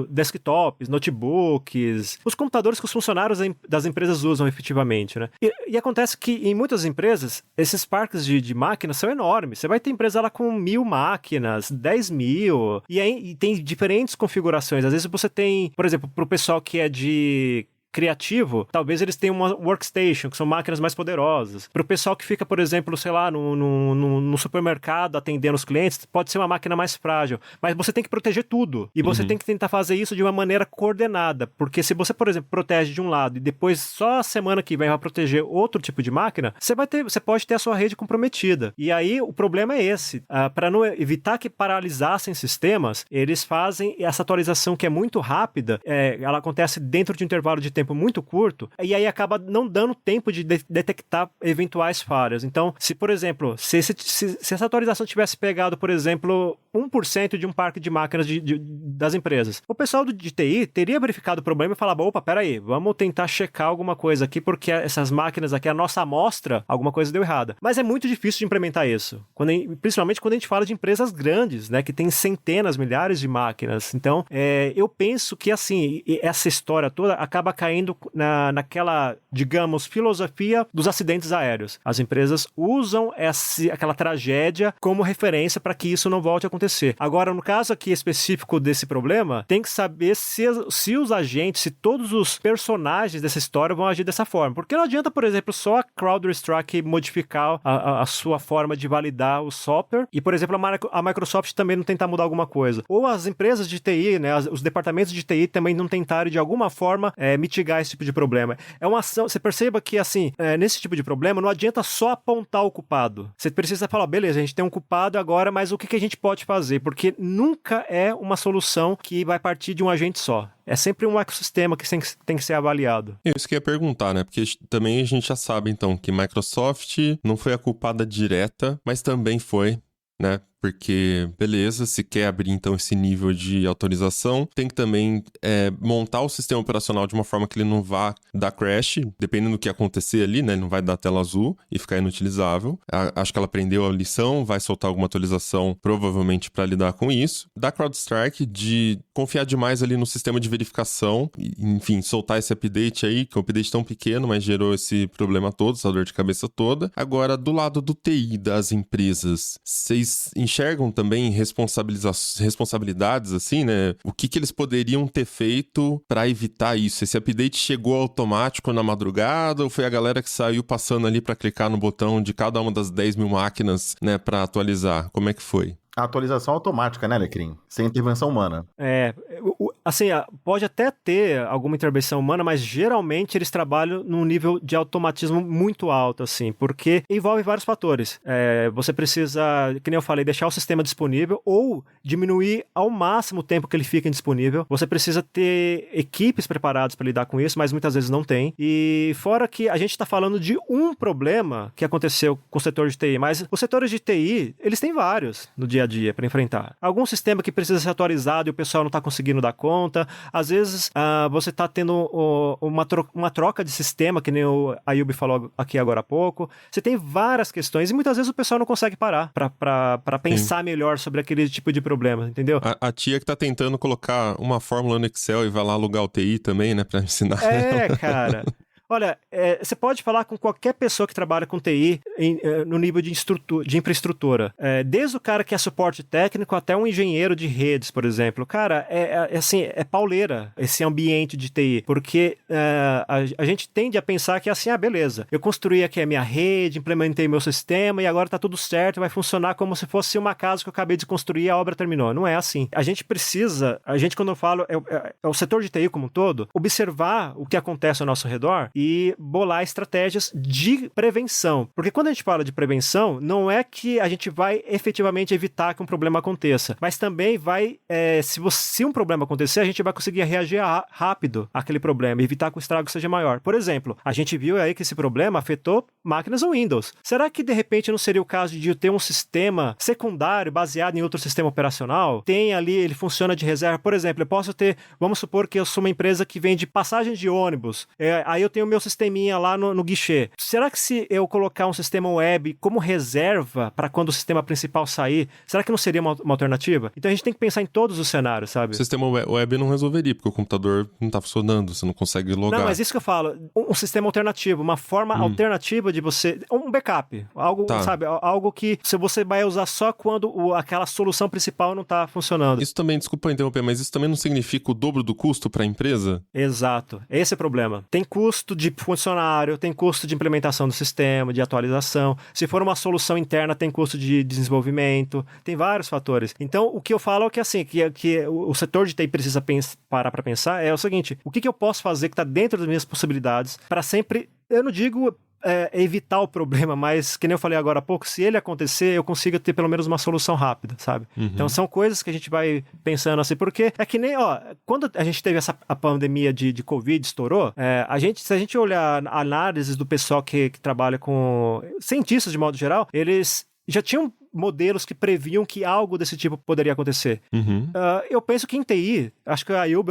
desktops, notebooks, os computadores que os funcionários das empresas usam efetivamente, né? E acontece que em muitas empresas, esses parques de máquinas são enormes. Você vai ter empresa lá com 1.000 máquinas, 10.000, e tem diferentes configurações. Às vezes você tem, por exemplo, para o pessoal que é de criativo, talvez eles tenham uma workstation, que são máquinas mais poderosas. Para o pessoal que fica, por exemplo, sei lá, no supermercado atendendo os clientes, pode ser uma máquina mais frágil. Mas você tem que proteger tudo. E você tem que tentar fazer isso de uma maneira coordenada. Porque se você, por exemplo, protege de um lado e depois só a semana que vem vai proteger outro tipo de máquina, você pode ter a sua rede comprometida. E aí o problema é esse. Para não evitar que paralisassem sistemas, eles fazem essa atualização que é muito rápida. Ela acontece dentro de um intervalo de tempo muito curto, e aí acaba não dando tempo de detectar eventuais falhas. Então, se, por exemplo, se essa atualização tivesse pegado, por exemplo, 1% de um parque de máquinas das empresas, o pessoal de TI teria verificado o problema e falava, opa, peraí, vamos tentar checar alguma coisa aqui, porque essas máquinas aqui, a nossa amostra, alguma coisa deu errada. Mas é muito difícil de implementar isso, principalmente quando a gente fala de empresas grandes, né, que tem centenas, milhares de máquinas. Então, eu penso que, assim, essa história toda acaba caindo naquela, digamos, filosofia dos acidentes aéreos. As empresas usam aquela tragédia como referência para que isso não volte a acontecer. Agora, no caso aqui específico desse problema, tem que saber se os agentes, se todos os personagens dessa história vão agir dessa forma. Porque não adianta, por exemplo, só a CrowdStrike modificar a sua forma de validar o software e, por exemplo, a Microsoft também não tentar mudar alguma coisa. Ou as empresas de TI, né, os departamentos de TI também não tentarem, de alguma forma, mitigar esse tipo de problema. É uma ação, você perceba que, assim, nesse tipo de problema, não adianta só apontar o culpado. Você precisa falar, beleza, a gente tem um culpado agora, mas o que a gente pode fazer? Porque nunca é uma solução que vai partir de um agente só. É sempre um ecossistema que tem que ser avaliado. Isso que eu ia perguntar, né? Porque também a gente já sabe, então, que Microsoft não foi a culpada direta, mas também foi, né? porque, beleza, se quer abrir então esse nível de autorização, tem que também montar o sistema operacional de uma forma que ele não vá dar crash, dependendo do que acontecer ali, né? Ele não vai dar tela azul e ficar inutilizável. Acho que ela aprendeu a lição, vai soltar alguma atualização, provavelmente para lidar com isso. Da CrowdStrike, de confiar demais ali no sistema de verificação, e, enfim, soltar esse update aí, que é um update tão pequeno, mas gerou esse problema todo, essa dor de cabeça toda. Agora, do lado do TI das empresas, vocês enxergam também responsabilidades, assim, né? O que eles poderiam ter feito para evitar isso? Esse update chegou automático na madrugada ou foi a galera que saiu passando ali para clicar no botão de cada uma das 10 mil máquinas, né, para atualizar? Como é que foi? A atualização automática, né, Alecrim? Sem intervenção humana. Assim, pode até ter alguma intervenção humana, mas geralmente eles trabalham num nível de automatismo muito alto, assim, porque envolve vários fatores. Você precisa, que nem eu falei, deixar o sistema disponível ou diminuir ao máximo o tempo que ele fica indisponível. Você precisa ter equipes preparadas para lidar com isso, mas muitas vezes não tem. E fora que a gente está falando de um problema que aconteceu com o setor de TI, mas os setores de TI, eles têm vários no dia a dia para enfrentar. Algum sistema que precisa ser atualizado e o pessoal não está conseguindo dar conta. Às vezes, você está tendo uma troca de sistema, que nem o Ayub falou aqui agora há pouco. Você tem várias questões e muitas vezes o pessoal não consegue parar para pensar melhor sobre aquele tipo de problema, entendeu? A tia que tá tentando colocar uma fórmula no Excel e vai lá alugar o TI também, né, para ensinar. Cara... Olha, você pode falar com qualquer pessoa que trabalha com TI no nível de infraestrutura. Desde o cara que é suporte técnico até um engenheiro de redes, por exemplo. Cara, assim, é pauleira esse ambiente de TI. Porque a gente tende a pensar que é assim, beleza, eu construí aqui a minha rede, implementei meu sistema e agora tá tudo certo, vai funcionar como se fosse uma casa que eu acabei de construir e a obra terminou. Não é assim. A gente precisa, quando eu falo, é o setor de TI como um todo, observar o que acontece ao nosso redor e bolar estratégias de prevenção. Porque quando a gente fala de prevenção, não é que a gente vai efetivamente evitar que um problema aconteça, mas também vai, se um problema acontecer, a gente vai conseguir reagir rápido àquele problema e evitar que o estrago seja maior. Por exemplo, a gente viu aí que esse problema afetou máquinas Windows. Será que de repente não seria o caso de ter um sistema secundário baseado em outro sistema operacional? Tem ali, ele funciona de reserva. Por exemplo, eu posso ter, vamos supor que eu sou uma empresa que vende passagens de ônibus, aí eu tenho meu sisteminha lá no guichê. Será que se eu colocar um sistema web como reserva para quando o sistema principal sair, será que não seria uma alternativa? Então a gente tem que pensar em todos os cenários, sabe? O sistema web não resolveria, porque o computador não tá funcionando, você não consegue logar. Não, mas isso que eu falo, um sistema alternativo, uma forma alternativa de você, um backup, algo, sabe, algo que você vai usar só quando aquela solução principal não tá funcionando. Isso também, desculpa interromper, mas isso também não significa o dobro do custo para a empresa? Exato, esse é o problema. Tem custo de funcionário, tem custo de implementação do sistema, de atualização. Se for uma solução interna, tem custo de desenvolvimento, tem vários fatores. Então, o que eu falo é que assim, que o setor de TI precisa parar para pensar é o seguinte, o que eu posso fazer que está dentro das minhas possibilidades para sempre, eu não digo evitar o problema, mas, que nem eu falei agora há pouco, se ele acontecer, eu consiga ter pelo menos uma solução rápida, sabe? Então, são coisas que a gente vai pensando assim, porque é que nem, quando a gente teve a pandemia de Covid, estourou, se a gente olhar análises do pessoal que trabalha com cientistas de modo geral, eles já tinham modelos que previam que algo desse tipo poderia acontecer. Eu penso que em TI, acho que a Ayub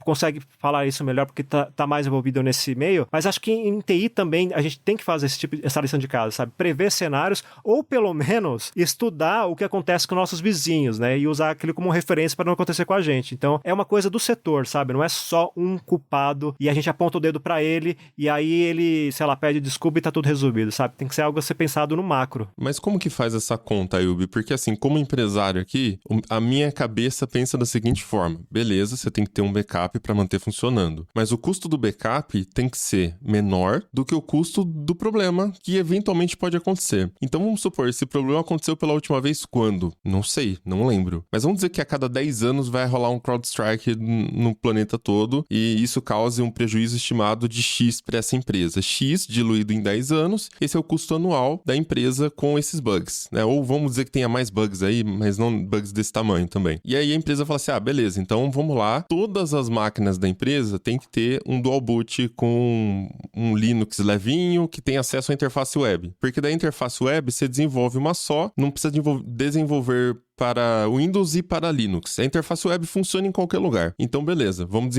consegue falar isso melhor porque tá mais envolvido nesse meio, mas acho que em TI também a gente tem que fazer essa lição de casa, sabe? Prever cenários ou pelo menos estudar o que acontece com nossos vizinhos, né? E usar aquilo como referência para não acontecer com a gente. Então, é uma coisa do setor, sabe? Não é só um culpado e a gente aponta o dedo para ele e aí ele, sei lá, pede desculpa e tá tudo resolvido, sabe? Tem que ser algo a ser pensado no macro. Mas como que faz essa conta, Ayub? Porque assim, como empresário aqui, a minha cabeça pensa da seguinte forma: beleza, você tem que ter um backup para manter funcionando, mas o custo do backup tem que ser menor do que o custo do problema que eventualmente pode acontecer. Então vamos supor, esse problema aconteceu pela última vez quando? Não sei, não lembro. Mas vamos dizer que a cada 10 anos vai rolar um CrowdStrike no planeta todo e isso cause um prejuízo estimado de X para essa empresa. X diluído em 10 anos, esse é o custo anual da empresa com esses bugs, né? Ou ou vamos dizer que tenha mais bugs aí, mas não bugs desse tamanho também. E aí a empresa fala assim, beleza, então vamos lá, todas as máquinas da empresa tem que ter um dual boot com um Linux levinho que tem acesso à interface web. Porque da interface web você desenvolve uma só, não precisa desenvolver para Windows e para Linux. A interface web funciona em qualquer lugar. Então, beleza, vamos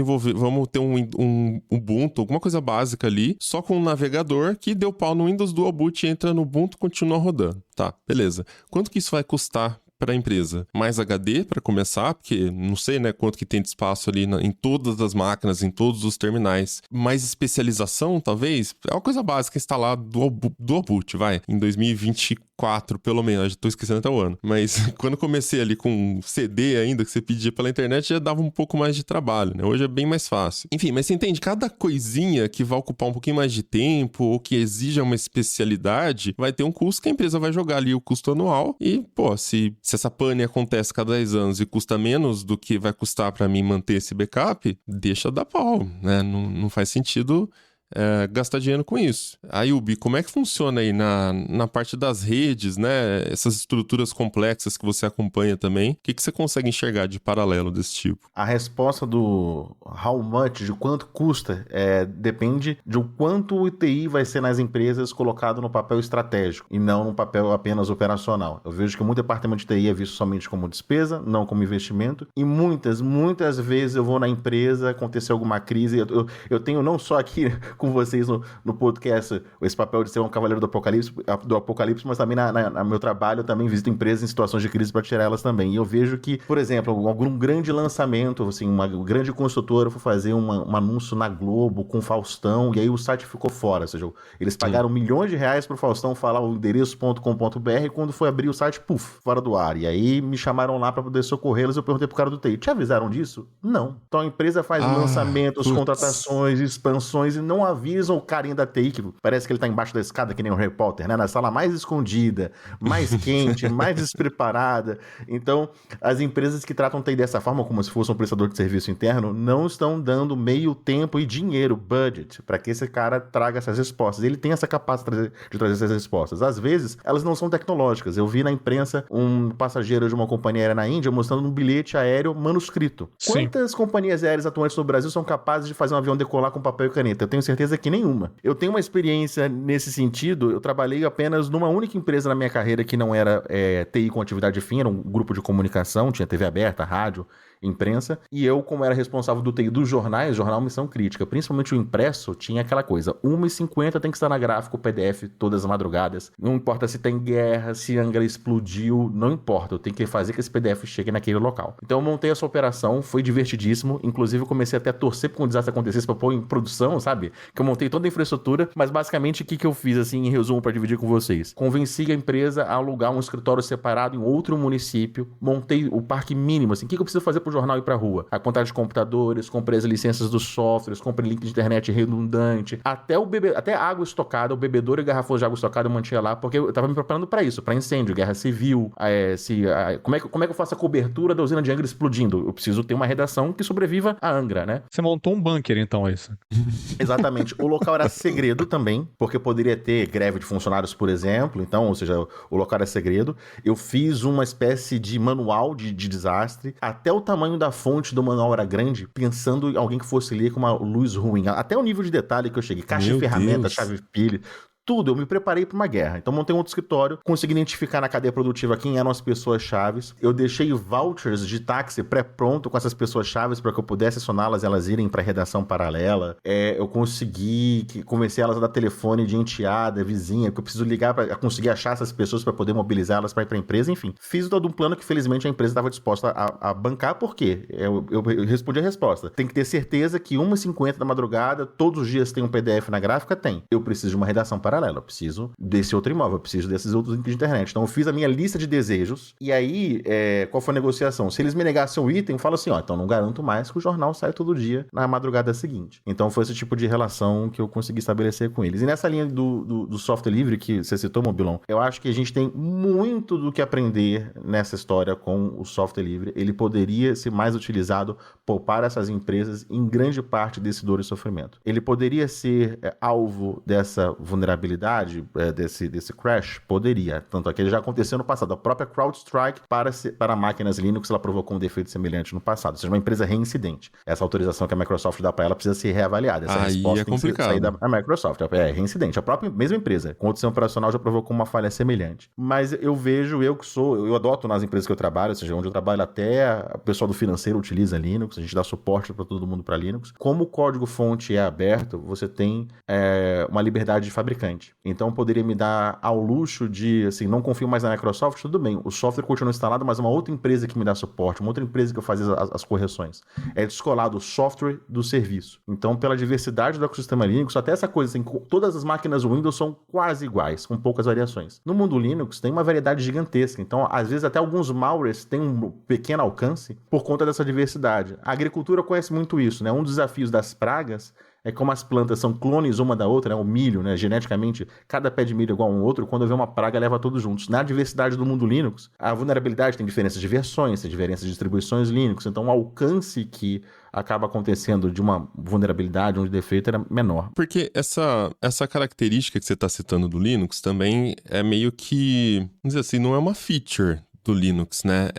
ter um Ubuntu, alguma coisa básica ali, só com um navegador que deu pau no Windows, Dual Boot, entra no Ubuntu, continua rodando. Tá, beleza. Quanto que isso vai custar para a empresa? Mais HD para começar, porque não sei, né, quanto que tem de espaço ali em todas as máquinas, em todos os terminais. Mais especialização, talvez? É uma coisa básica instalar Dual Boot, vai, em 2024, pelo menos. Já tô esquecendo até o ano. Mas quando comecei ali com CD ainda, que você pedia pela internet, já dava um pouco mais de trabalho, né? Hoje é bem mais fácil. Enfim, mas você entende, cada coisinha que vai ocupar um pouquinho mais de tempo ou que exija uma especialidade, vai ter um custo que a empresa vai jogar ali o custo anual e, pô, se essa pane acontece cada 10 anos e custa menos do que vai custar para mim manter esse backup, deixa dar pau, né? Não faz sentido gastar dinheiro com isso. Aí, Ubi, como é que funciona aí na parte das redes, né? Essas estruturas complexas que você acompanha também. O que você consegue enxergar de paralelo desse tipo? A resposta do how much, de quanto custa, depende de o quanto o TI vai ser nas empresas colocado no papel estratégico e não no papel apenas operacional. Eu vejo que muito departamento de TI é visto somente como despesa, não como investimento, e muitas vezes eu vou na empresa, acontecer alguma crise, eu tenho não só aqui com vocês no podcast esse papel de ser um cavaleiro do apocalipse, mas também no meu trabalho eu também visito empresas em situações de crise para tirar elas também. E eu vejo que, por exemplo, algum grande lançamento, assim, uma grande construtora foi fazer um anúncio na Globo com Faustão, e aí o site ficou fora, ou seja, eles pagaram milhões de reais pro Faustão falar o endereço.com.br e quando foi abrir o site, fora do ar. E aí me chamaram lá para poder socorrê-los, eu perguntei pro cara do TI, te avisaram disso? Não. Então a empresa faz lançamentos, contratações, expansões e não avisam o carinha da TI, que parece que ele tá embaixo da escada, que nem o Harry Potter, né? Na sala mais escondida, mais quente, mais despreparada. Então, as empresas que tratam TI dessa forma, como se fosse um prestador de serviço interno, não estão dando meio tempo e dinheiro, budget, para que esse cara traga essas respostas. Ele tem essa capacidade de trazer essas respostas. Às vezes, elas não são tecnológicas. Eu vi na imprensa um passageiro de uma companhia aérea na Índia mostrando um bilhete aéreo manuscrito. Sim. Quantas companhias aéreas atuantes no Brasil são capazes de fazer um avião decolar com papel e caneta? Eu tenho certeza que nenhuma. Eu tenho uma experiência nesse sentido, eu trabalhei apenas numa única empresa na minha carreira que não era TI com atividade fim, era um grupo de comunicação, tinha TV aberta, rádio, imprensa, e eu, como era responsável do TI dos jornais, jornal Missão Crítica, principalmente o impresso, tinha aquela coisa, 1h50 tem que estar na gráfica o PDF todas as madrugadas, não importa se tem guerra, se Angra explodiu, não importa, eu tenho que fazer que esse PDF chegue naquele local. Então eu montei essa operação, foi divertidíssimo, inclusive eu comecei até a torcer para um desastre acontecesse para pôr em produção, sabe? Que eu montei toda a infraestrutura, mas basicamente o que eu fiz, assim, em resumo, para dividir com vocês? Convenci a empresa a alugar um escritório separado em outro município, montei o parque mínimo, assim, o que eu preciso fazer pro jornal ir pra rua? A quantidade de computadores, comprei as licenças dos softwares, comprei link de internet redundante, até água estocada, o bebedouro e garrafões de água estocada eu mantinha lá, porque eu tava me preparando pra isso, pra incêndio, guerra civil, como é que eu faço a cobertura da usina de Angra explodindo? Eu preciso ter uma redação que sobreviva a Angra, né? Você montou um bunker, então, é isso? Exatamente. O local era segredo também, porque poderia ter greve de funcionários, por exemplo, então, ou seja, o local era segredo. Eu fiz uma espécie de manual de desastre, até o tamanho da fonte do manual era grande, pensando em alguém que fosse ler com uma luz ruim. Até o nível de detalhe que eu cheguei. Caixa de ferramenta, chave pilha, tudo. Eu me preparei para uma guerra. Então montei um outro escritório, consegui identificar na cadeia produtiva quem eram as pessoas-chaves. Eu deixei vouchers de táxi pré-pronto com essas pessoas-chaves para que eu pudesse acioná-las e elas irem para redação paralela. Eu comecei elas a dar telefone de enteada, vizinha, que eu preciso ligar para conseguir achar essas pessoas para poder mobilizá-las para ir para a empresa. Enfim, fiz todo um plano que felizmente a empresa estava disposta a bancar. Por quê? Eu respondi a resposta. Tem que ter certeza que 1h50 da madrugada, todos os dias tem um PDF na gráfica? Tem. Eu preciso de uma redação paralela. Eu preciso desse outro imóvel, eu preciso desses outros links de internet. Então eu fiz a minha lista de desejos e aí, qual foi a negociação? Se eles me negassem o item, eu falo assim, então não garanto mais que o jornal saia todo dia na madrugada seguinte. Então foi esse tipo de relação que eu consegui estabelecer com eles. E nessa linha do software livre que você citou, Mobilon, eu acho que a gente tem muito do que aprender nessa história com o software livre. Ele poderia ser mais utilizado, poupar essas empresas em grande parte desse dor e sofrimento. Ele poderia ser alvo dessa vulnerabilidade vulnerabilidade desse crash? Poderia. Tanto é que ele já aconteceu no passado. A própria CrowdStrike para máquinas Linux, ela provocou um defeito semelhante no passado. Ou seja, uma empresa reincidente. Essa autorização que a Microsoft dá para ela precisa ser reavaliada. Essa resposta tem que sair da Microsoft. É reincidente. A própria mesma empresa, com outro sistema operacional, já provocou uma falha semelhante. Mas eu vejo, eu adoto nas empresas que eu trabalho, ou seja, onde eu trabalho até o pessoal do financeiro utiliza Linux, a gente dá suporte para todo mundo para Linux. Como o código-fonte é aberto, você tem uma liberdade de fabricante. Então, poderia me dar ao luxo de, assim, não confio mais na Microsoft, tudo bem, o software continua instalado, mas uma outra empresa que me dá suporte, uma outra empresa que eu fazia as correções. É descolado o software do serviço. Então, pela diversidade do ecossistema Linux, até essa coisa, assim, todas as máquinas Windows são quase iguais, com poucas variações. No mundo Linux, tem uma variedade gigantesca. Então, às vezes, até alguns malwares têm um pequeno alcance por conta dessa diversidade. A agricultura conhece muito isso, né? Um dos desafios das pragas é como as plantas são clones uma da outra, né? O milho, né? Geneticamente, cada pé de milho é igual a um outro, quando vê uma praga, leva todos juntos. Na diversidade do mundo Linux, a vulnerabilidade tem diferenças de versões, tem diferenças de distribuições Linux, então o alcance que acaba acontecendo de uma vulnerabilidade, um defeito, era menor. Porque essa característica que você está citando do Linux também é meio que, vamos dizer assim, não é uma feature do Linux, né?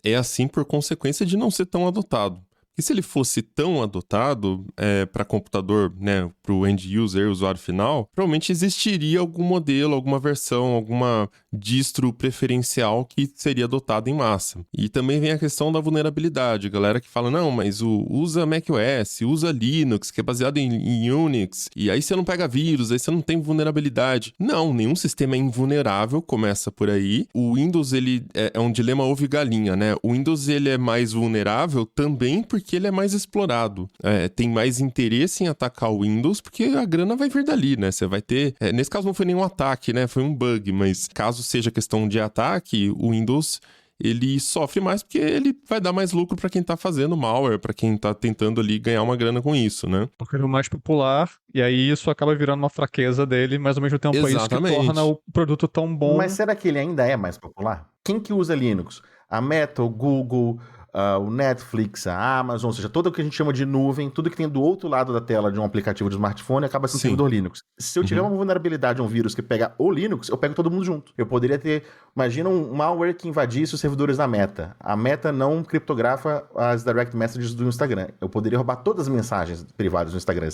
É assim por consequência de não ser tão adotado. E se ele fosse tão adotado para computador, né, para o end user, usuário final, provavelmente existiria algum modelo, alguma versão, alguma distro preferencial que seria adotado em massa. E também vem a questão da vulnerabilidade. Galera que fala, não, mas usa macOS, usa Linux, que é baseado em Unix, e aí você não pega vírus, aí você não tem vulnerabilidade. Não, nenhum sistema é invulnerável, começa por aí. O Windows, ele é um dilema ovo e galinha, né? O Windows, ele é mais vulnerável também porque ele é mais explorado. Tem mais interesse em atacar o Windows porque a grana vai vir dali, né? Você vai ter... nesse caso não foi nenhum ataque, né? Foi um bug, mas caso seja questão de ataque, o Windows ele sofre mais porque ele vai dar mais lucro para quem tá fazendo malware, para quem tá tentando ali ganhar uma grana com isso, né? Porque ele é o mais popular, e aí isso acaba virando uma fraqueza dele, mas ao mesmo tempo é isso que torna o produto tão bom. Mas será que ele ainda é mais popular? Quem que usa Linux? A Meta, o Google, o Netflix, a Amazon, ou seja, tudo o que a gente chama de nuvem, tudo que tem do outro lado da tela de um aplicativo de smartphone acaba sendo servidor Linux. Se eu tiver uma vulnerabilidade, um vírus que pega o Linux, eu pego todo mundo junto. Eu poderia ter, imagina um malware que invadisse os servidores da Meta. A Meta não criptografa as direct messages do Instagram. Eu poderia roubar todas as mensagens privadas do Instagram.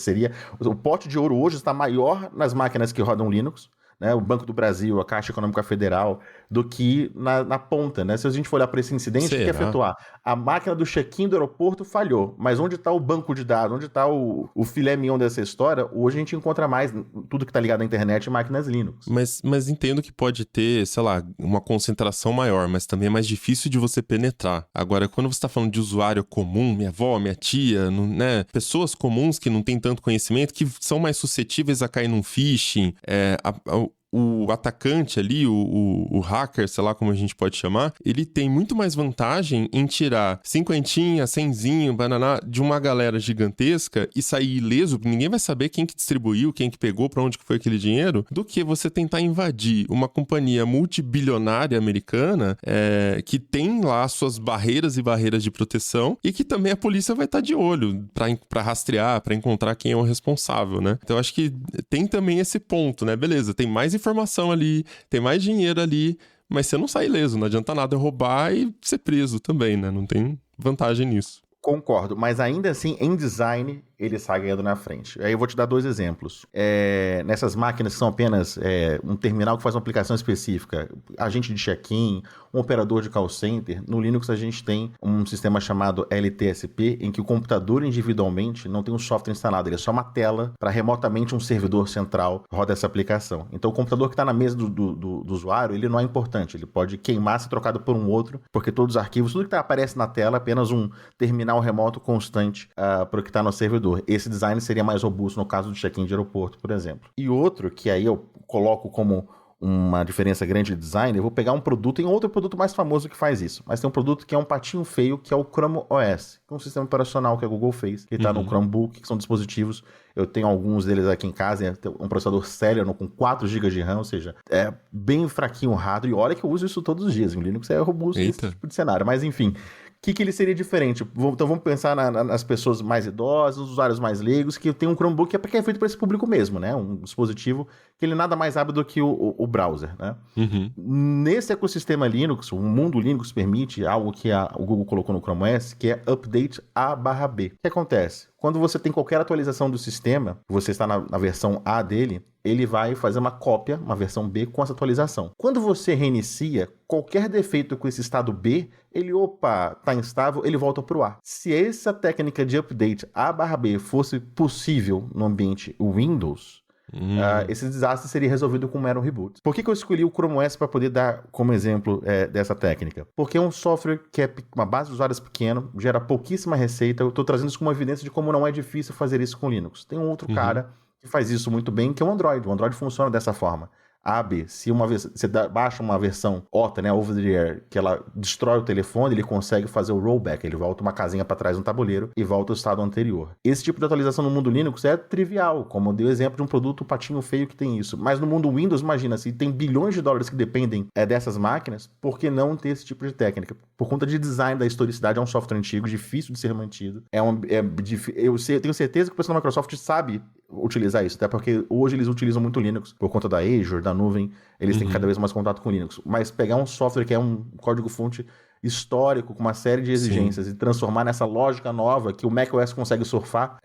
O pote de ouro hoje está maior nas máquinas que rodam Linux, né, o Banco do Brasil, a Caixa Econômica Federal, do que na ponta, né? Se a gente for olhar para esse incidente, o que quer efetuar? A máquina do check-in do aeroporto falhou, mas onde está o banco de dados? Onde está o filé mignon dessa história? Hoje a gente encontra mais tudo que está ligado à internet em máquinas Linux. Mas entendo que pode ter, sei lá, uma concentração maior, mas também é mais difícil de você penetrar. Agora, quando você está falando de usuário comum, minha avó, minha tia, né? Pessoas comuns que não têm tanto conhecimento, que são mais suscetíveis a cair num phishing, o atacante ali, o hacker, sei lá como a gente pode chamar, ele tem muito mais vantagem em tirar 50, 100, bananá de uma galera gigantesca e sair ileso, ninguém vai saber quem que distribuiu, quem que pegou, pra onde que foi aquele dinheiro, do que você tentar invadir uma companhia multibilionária americana que tem lá suas barreiras e barreiras de proteção e que também a polícia vai estar de olho pra rastrear, pra encontrar quem é o responsável, né? Então eu acho que tem também esse ponto, né? Beleza, tem mais informação ali, tem mais dinheiro ali, mas você não sai ileso, não adianta nada roubar e ser preso também, né? Não tem vantagem nisso. Concordo, mas ainda assim, em design, ele sai ganhando na frente. Aí eu vou te dar 2 exemplos. Nessas máquinas que são apenas um terminal que faz uma aplicação específica, agente de check-in, um operador de call center, no Linux a gente tem um sistema chamado LTSP, em que o computador individualmente não tem um software instalado, ele é só uma tela para remotamente um servidor central roda essa aplicação. Então o computador que está na mesa do usuário, ele não é importante, ele pode queimar, ser trocado por um outro, porque todos os arquivos, tudo que aparece na tela é apenas um terminal remoto constante para o que está no servidor. Esse design seria mais robusto no caso do check-in de aeroporto, por exemplo. E outro, que aí eu coloco como uma diferença grande de design, eu vou pegar um produto, tem outro produto mais famoso que faz isso, mas tem um produto que é um patinho feio, que é o Chrome OS, que é um sistema operacional que a Google fez, que está no Chromebook, que são dispositivos, eu tenho alguns deles aqui em casa, um processador Celeron com 4 GB de RAM, ou seja, é bem fraquinho o hardware, e olha que eu uso isso todos os dias, o Linux é robusto nesse tipo de cenário, mas enfim, que ele seria diferente? Então vamos pensar nas pessoas mais idosas, os usuários mais leigos, que tem um Chromebook que é feito para esse público mesmo, né? Um dispositivo que ele nada mais abre do que o browser, né? Nesse ecossistema Linux, o mundo Linux permite algo que o Google colocou no Chrome OS, que é Update A/B. O que acontece? Quando você tem qualquer atualização do sistema, você está na versão A dele, ele vai fazer uma cópia, uma versão B com essa atualização. Quando você reinicia, qualquer defeito com esse estado B, ele, tá instável, ele volta para o A. Se essa técnica de update A/B fosse possível no ambiente Windows, esse desastre seria resolvido com um mero reboot. Por que eu escolhi o Chrome OS para poder dar como exemplo dessa técnica? Porque é um software que é uma base de usuários pequena, gera pouquíssima receita. Eu estou trazendo isso como uma evidência de como não é difícil fazer isso com Linux. Tem um outro cara que faz isso muito bem, que é o Android. O Android funciona dessa forma. Se você baixa uma versão OTA, né, over the air, que ela destrói o telefone, ele consegue fazer o rollback, ele volta uma casinha para trás no tabuleiro e volta ao estado anterior. Esse tipo de atualização no mundo Linux é trivial, como eu dei o exemplo de um produto patinho feio que tem isso. Mas no mundo Windows, imagina, se tem bilhões de dólares que dependem dessas máquinas, por que não ter esse tipo de técnica? Por conta de design da historicidade, é um software antigo, difícil de ser mantido. Eu tenho certeza que o pessoal da Microsoft sabe utilizar isso, até porque hoje eles utilizam muito Linux, por conta da Azure, da nuvem, eles têm cada vez mais contato com Linux. Mas pegar um software que é um código-fonte histórico, com uma série de exigências, e transformar nessa lógica nova que o macOS consegue surfar,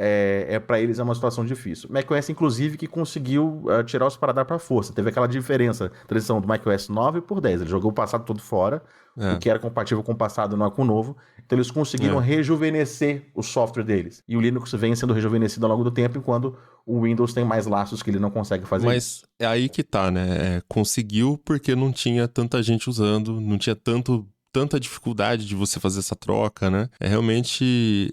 para eles é uma situação difícil. O macOS, inclusive, que conseguiu tirar os paradar para força. Teve aquela diferença, transição do macOS 9 por 10. Ele jogou o passado todo fora, o que era compatível com o passado não é com o novo. Então eles conseguiram rejuvenescer o software deles. E o Linux vem sendo rejuvenescido ao longo do tempo, enquanto o Windows tem mais laços que ele não consegue fazer. Mas é aí que tá, né? Conseguiu porque não tinha tanta gente usando, não tinha tanta dificuldade de você fazer essa troca, né? Realmente...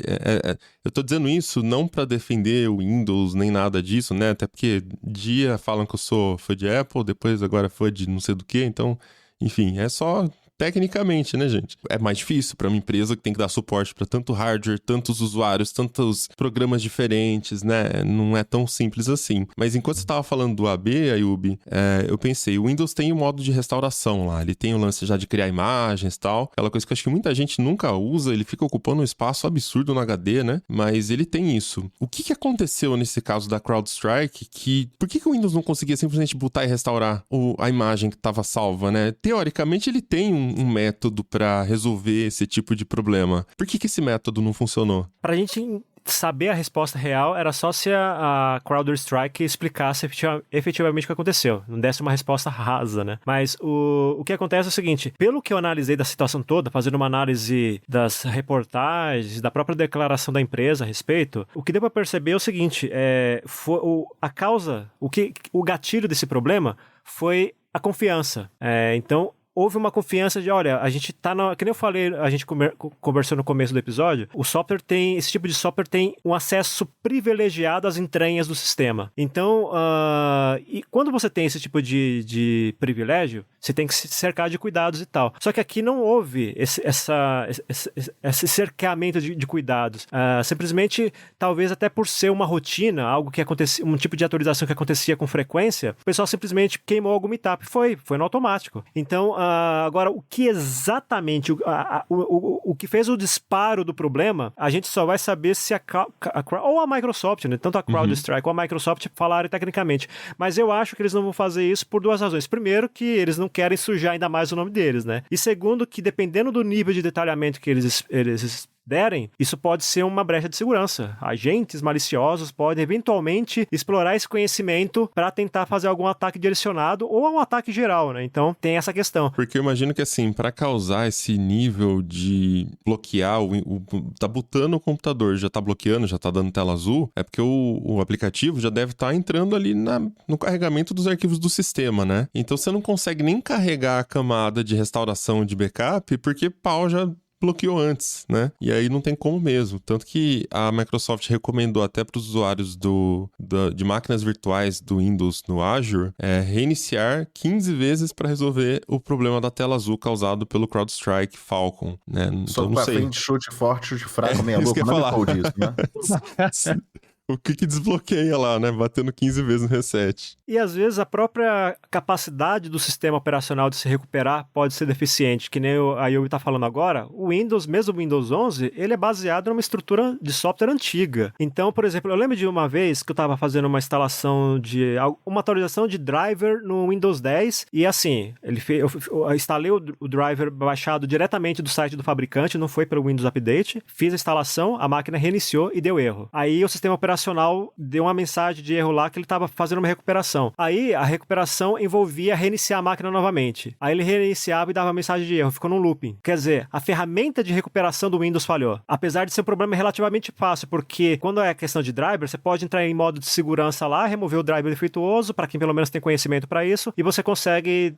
eu tô dizendo isso não para defender o Windows, nem nada disso, né? Até porque dia falam que eu sou fã de Apple, depois agora fã de não sei do que, então... Enfim, é só... Tecnicamente, né, gente? É mais difícil para uma empresa que tem que dar suporte para tanto hardware, tantos usuários, tantos programas diferentes, né? Não é tão simples assim. Mas enquanto você estava falando do AB, Ayub, eu pensei, o Windows tem o modo de restauração lá. Ele tem o lance já de criar imagens e tal. Aquela coisa que eu acho que muita gente nunca usa, ele fica ocupando um espaço absurdo no HD, né? Mas ele tem isso. O que aconteceu nesse caso da CrowdStrike? Por que o Windows não conseguia simplesmente botar e restaurar a imagem que estava salva, né? Teoricamente, ele tem um método para resolver esse tipo de problema. Por que esse método não funcionou? Pra gente saber a resposta real, era só se a CrowdStrike explicasse efetivamente o que aconteceu. Não desse uma resposta rasa, né? Mas o que acontece é o seguinte, pelo que eu analisei da situação toda, fazendo uma análise das reportagens, da própria declaração da empresa a respeito, o que deu pra perceber é o seguinte, o gatilho desse problema foi a confiança. Então, houve uma confiança de, olha, a gente tá que nem eu falei, a gente conversou no começo do episódio, esse tipo de software tem um acesso privilegiado às entranhas do sistema. Então, e quando você tem esse tipo de privilégio, você tem que se cercar de cuidados e tal. Só que aqui não houve esse cercamento de cuidados. Simplesmente, talvez até por ser uma rotina, algo que acontecia, um tipo de atualização que acontecia com frequência, o pessoal simplesmente queimou algum meetup. Foi no automático. Então, agora, o que exatamente, o que fez o disparo do problema, a gente só vai saber se ou a Microsoft, né? Tanto a CrowdStrike ou a Microsoft falarem tecnicamente. Mas eu acho que eles não vão fazer isso por duas razões. Primeiro, que eles não querem sujar ainda mais o nome deles, né? E segundo, que dependendo do nível de detalhamento que eles derem, isso pode ser uma brecha de segurança. Agentes maliciosos podem eventualmente explorar esse conhecimento para tentar fazer algum ataque direcionado ou um ataque geral, né? Então, tem essa questão. Porque eu imagino que, assim, para causar esse nível de bloquear, tá botando o computador, já tá bloqueando, já tá dando tela azul, é porque o aplicativo já deve estar entrando ali no carregamento dos arquivos do sistema, né? Então, você não consegue nem carregar a camada de restauração de backup, porque pau já bloqueou antes, né? E aí não tem como mesmo. Tanto que a Microsoft recomendou até para os usuários de máquinas virtuais do Windows no Azure reiniciar 15 vezes para resolver o problema da tela azul causado pelo CrowdStrike Falcon, né? Então, só não pra sei. frente, chute forte, chute fraco, meia louco, não me disso, né? O que desbloqueia lá, né? Batendo 15 vezes no reset. E às vezes a própria capacidade do sistema operacional de se recuperar pode ser deficiente, que nem a Yubi está falando agora. O Windows, mesmo o Windows 11, ele é baseado numa estrutura de software antiga. Então, por exemplo, eu lembro de uma vez que eu estava fazendo uma instalação de uma atualização de driver no Windows 10 e assim, eu instalei o driver baixado diretamente do site do fabricante, não foi pelo Windows Update, fiz a instalação, a máquina reiniciou e deu erro. Aí o sistema operacional deu uma mensagem de erro lá que ele estava fazendo uma recuperação. Aí a recuperação envolvia reiniciar a máquina novamente. Aí ele reiniciava e dava mensagem de erro, ficou num looping. Quer dizer, a ferramenta de recuperação do Windows falhou. Apesar de ser um problema relativamente fácil, porque quando é questão de driver, você pode entrar em modo de segurança lá, remover o driver defeituoso, para quem pelo menos tem conhecimento para isso, e você consegue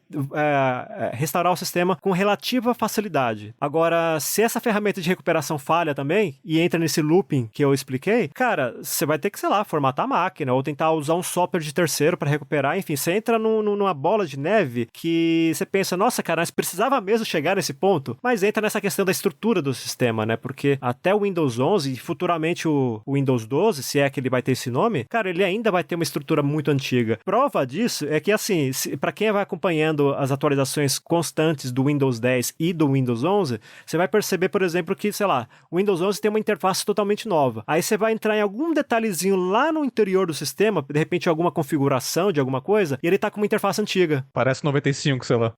restaurar o sistema com relativa facilidade. Agora, se essa ferramenta de recuperação falha também, e entra nesse looping que eu expliquei, cara, você vai ter que, sei lá, formatar a máquina, ou tentar usar um software de terceiro para recuperar, enfim, você entra numa bola de neve que você pensa, nossa, cara, mas precisava mesmo chegar nesse ponto? Mas entra nessa questão da estrutura do sistema, né? Porque até o Windows 11 e futuramente o Windows 12, se é que ele vai ter esse nome, cara, ele ainda vai ter uma estrutura muito antiga. Prova disso é que, assim, para quem vai acompanhando as atualizações constantes do Windows 10 e do Windows 11, você vai perceber, por exemplo, que, sei lá, o Windows 11 tem uma interface totalmente nova. Aí você vai entrar em algum detalhezinho lá no interior do sistema, de repente alguma configuração de alguma coisa, e ele tá com uma interface antiga. Parece 95, sei lá.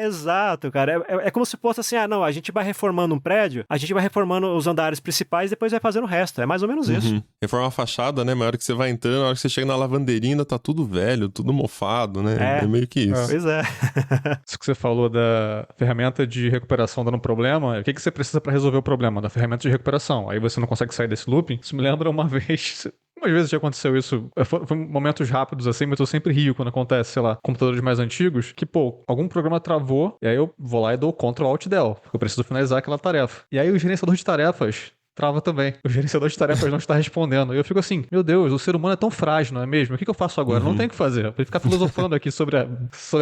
Exato, cara. É como se fosse assim, não, a gente vai reformando um prédio, a gente vai reformando os andares principais e depois vai fazendo o resto. É mais ou menos isso. Reformar a fachada, né? Mas a hora que você vai entrando, a hora que você chega na lavanderinha, ainda tá tudo velho, tudo mofado, né? É meio que isso. Pois é. Isso que você falou da ferramenta de recuperação dando problema, o que você precisa para resolver o problema? Da ferramenta de recuperação. Aí você não consegue sair desse looping. Isso me lembra uma vez... Umas vezes já aconteceu isso, foi momentos rápidos assim, mas eu sempre rio quando acontece, sei lá, computadores mais antigos, que, pô, algum programa travou, e aí eu vou lá e dou Ctrl Alt Del, porque eu preciso finalizar aquela tarefa. E aí o gerenciador de tarefas trava também. O gerenciador de tarefas não está respondendo. E eu fico assim, meu Deus, o ser humano é tão frágil, não é mesmo? O que eu faço agora? Não tem o que fazer. Eu vou ficar filosofando aqui sobre a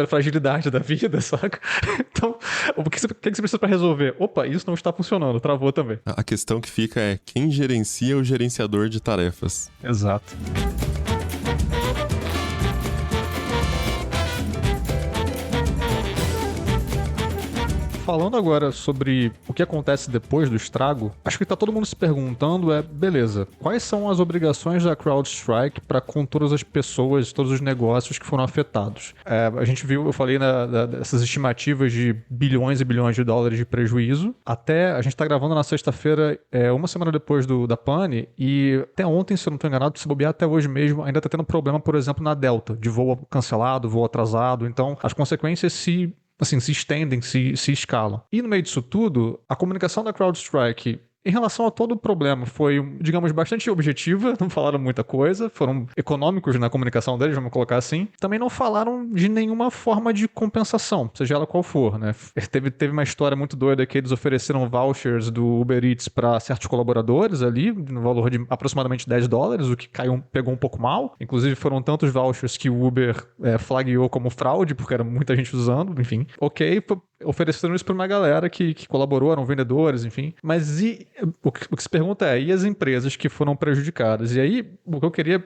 fragilidade da vida, saca? Então, o que você precisa para resolver? Opa, isso não está funcionando. Travou também. A questão que fica é quem gerencia o gerenciador de tarefas. Exato. Falando agora sobre o que acontece depois do estrago, acho que tá todo mundo se perguntando beleza, quais são as obrigações da CrowdStrike para com todas as pessoas, todos os negócios que foram afetados? A gente viu, eu falei dessas estimativas de bilhões e bilhões de dólares de prejuízo. Até, a gente tá gravando na sexta-feira, uma semana depois da pane, e até ontem, se eu não tô enganado, se bobear até hoje mesmo, ainda tá tendo problema, por exemplo, na Delta, de voo cancelado, voo atrasado. Então, as consequências se estendem, se escalam. E no meio disso tudo, a comunicação da CrowdStrike em relação a todo o problema foi, digamos, bastante objetiva, não falaram muita coisa, foram econômicos na comunicação deles, vamos colocar assim. Também não falaram de nenhuma forma de compensação, seja ela qual for, né? Teve uma história muito doida que eles ofereceram vouchers do Uber Eats para certos colaboradores ali, no valor de aproximadamente $10, o que pegou um pouco mal. Inclusive foram tantos vouchers que o Uber flagueou como fraude, porque era muita gente usando, enfim. Ok, ofereceram isso para uma galera que colaborou, eram vendedores, enfim. Mas o que se pergunta e as empresas que foram prejudicadas? E aí, o que eu queria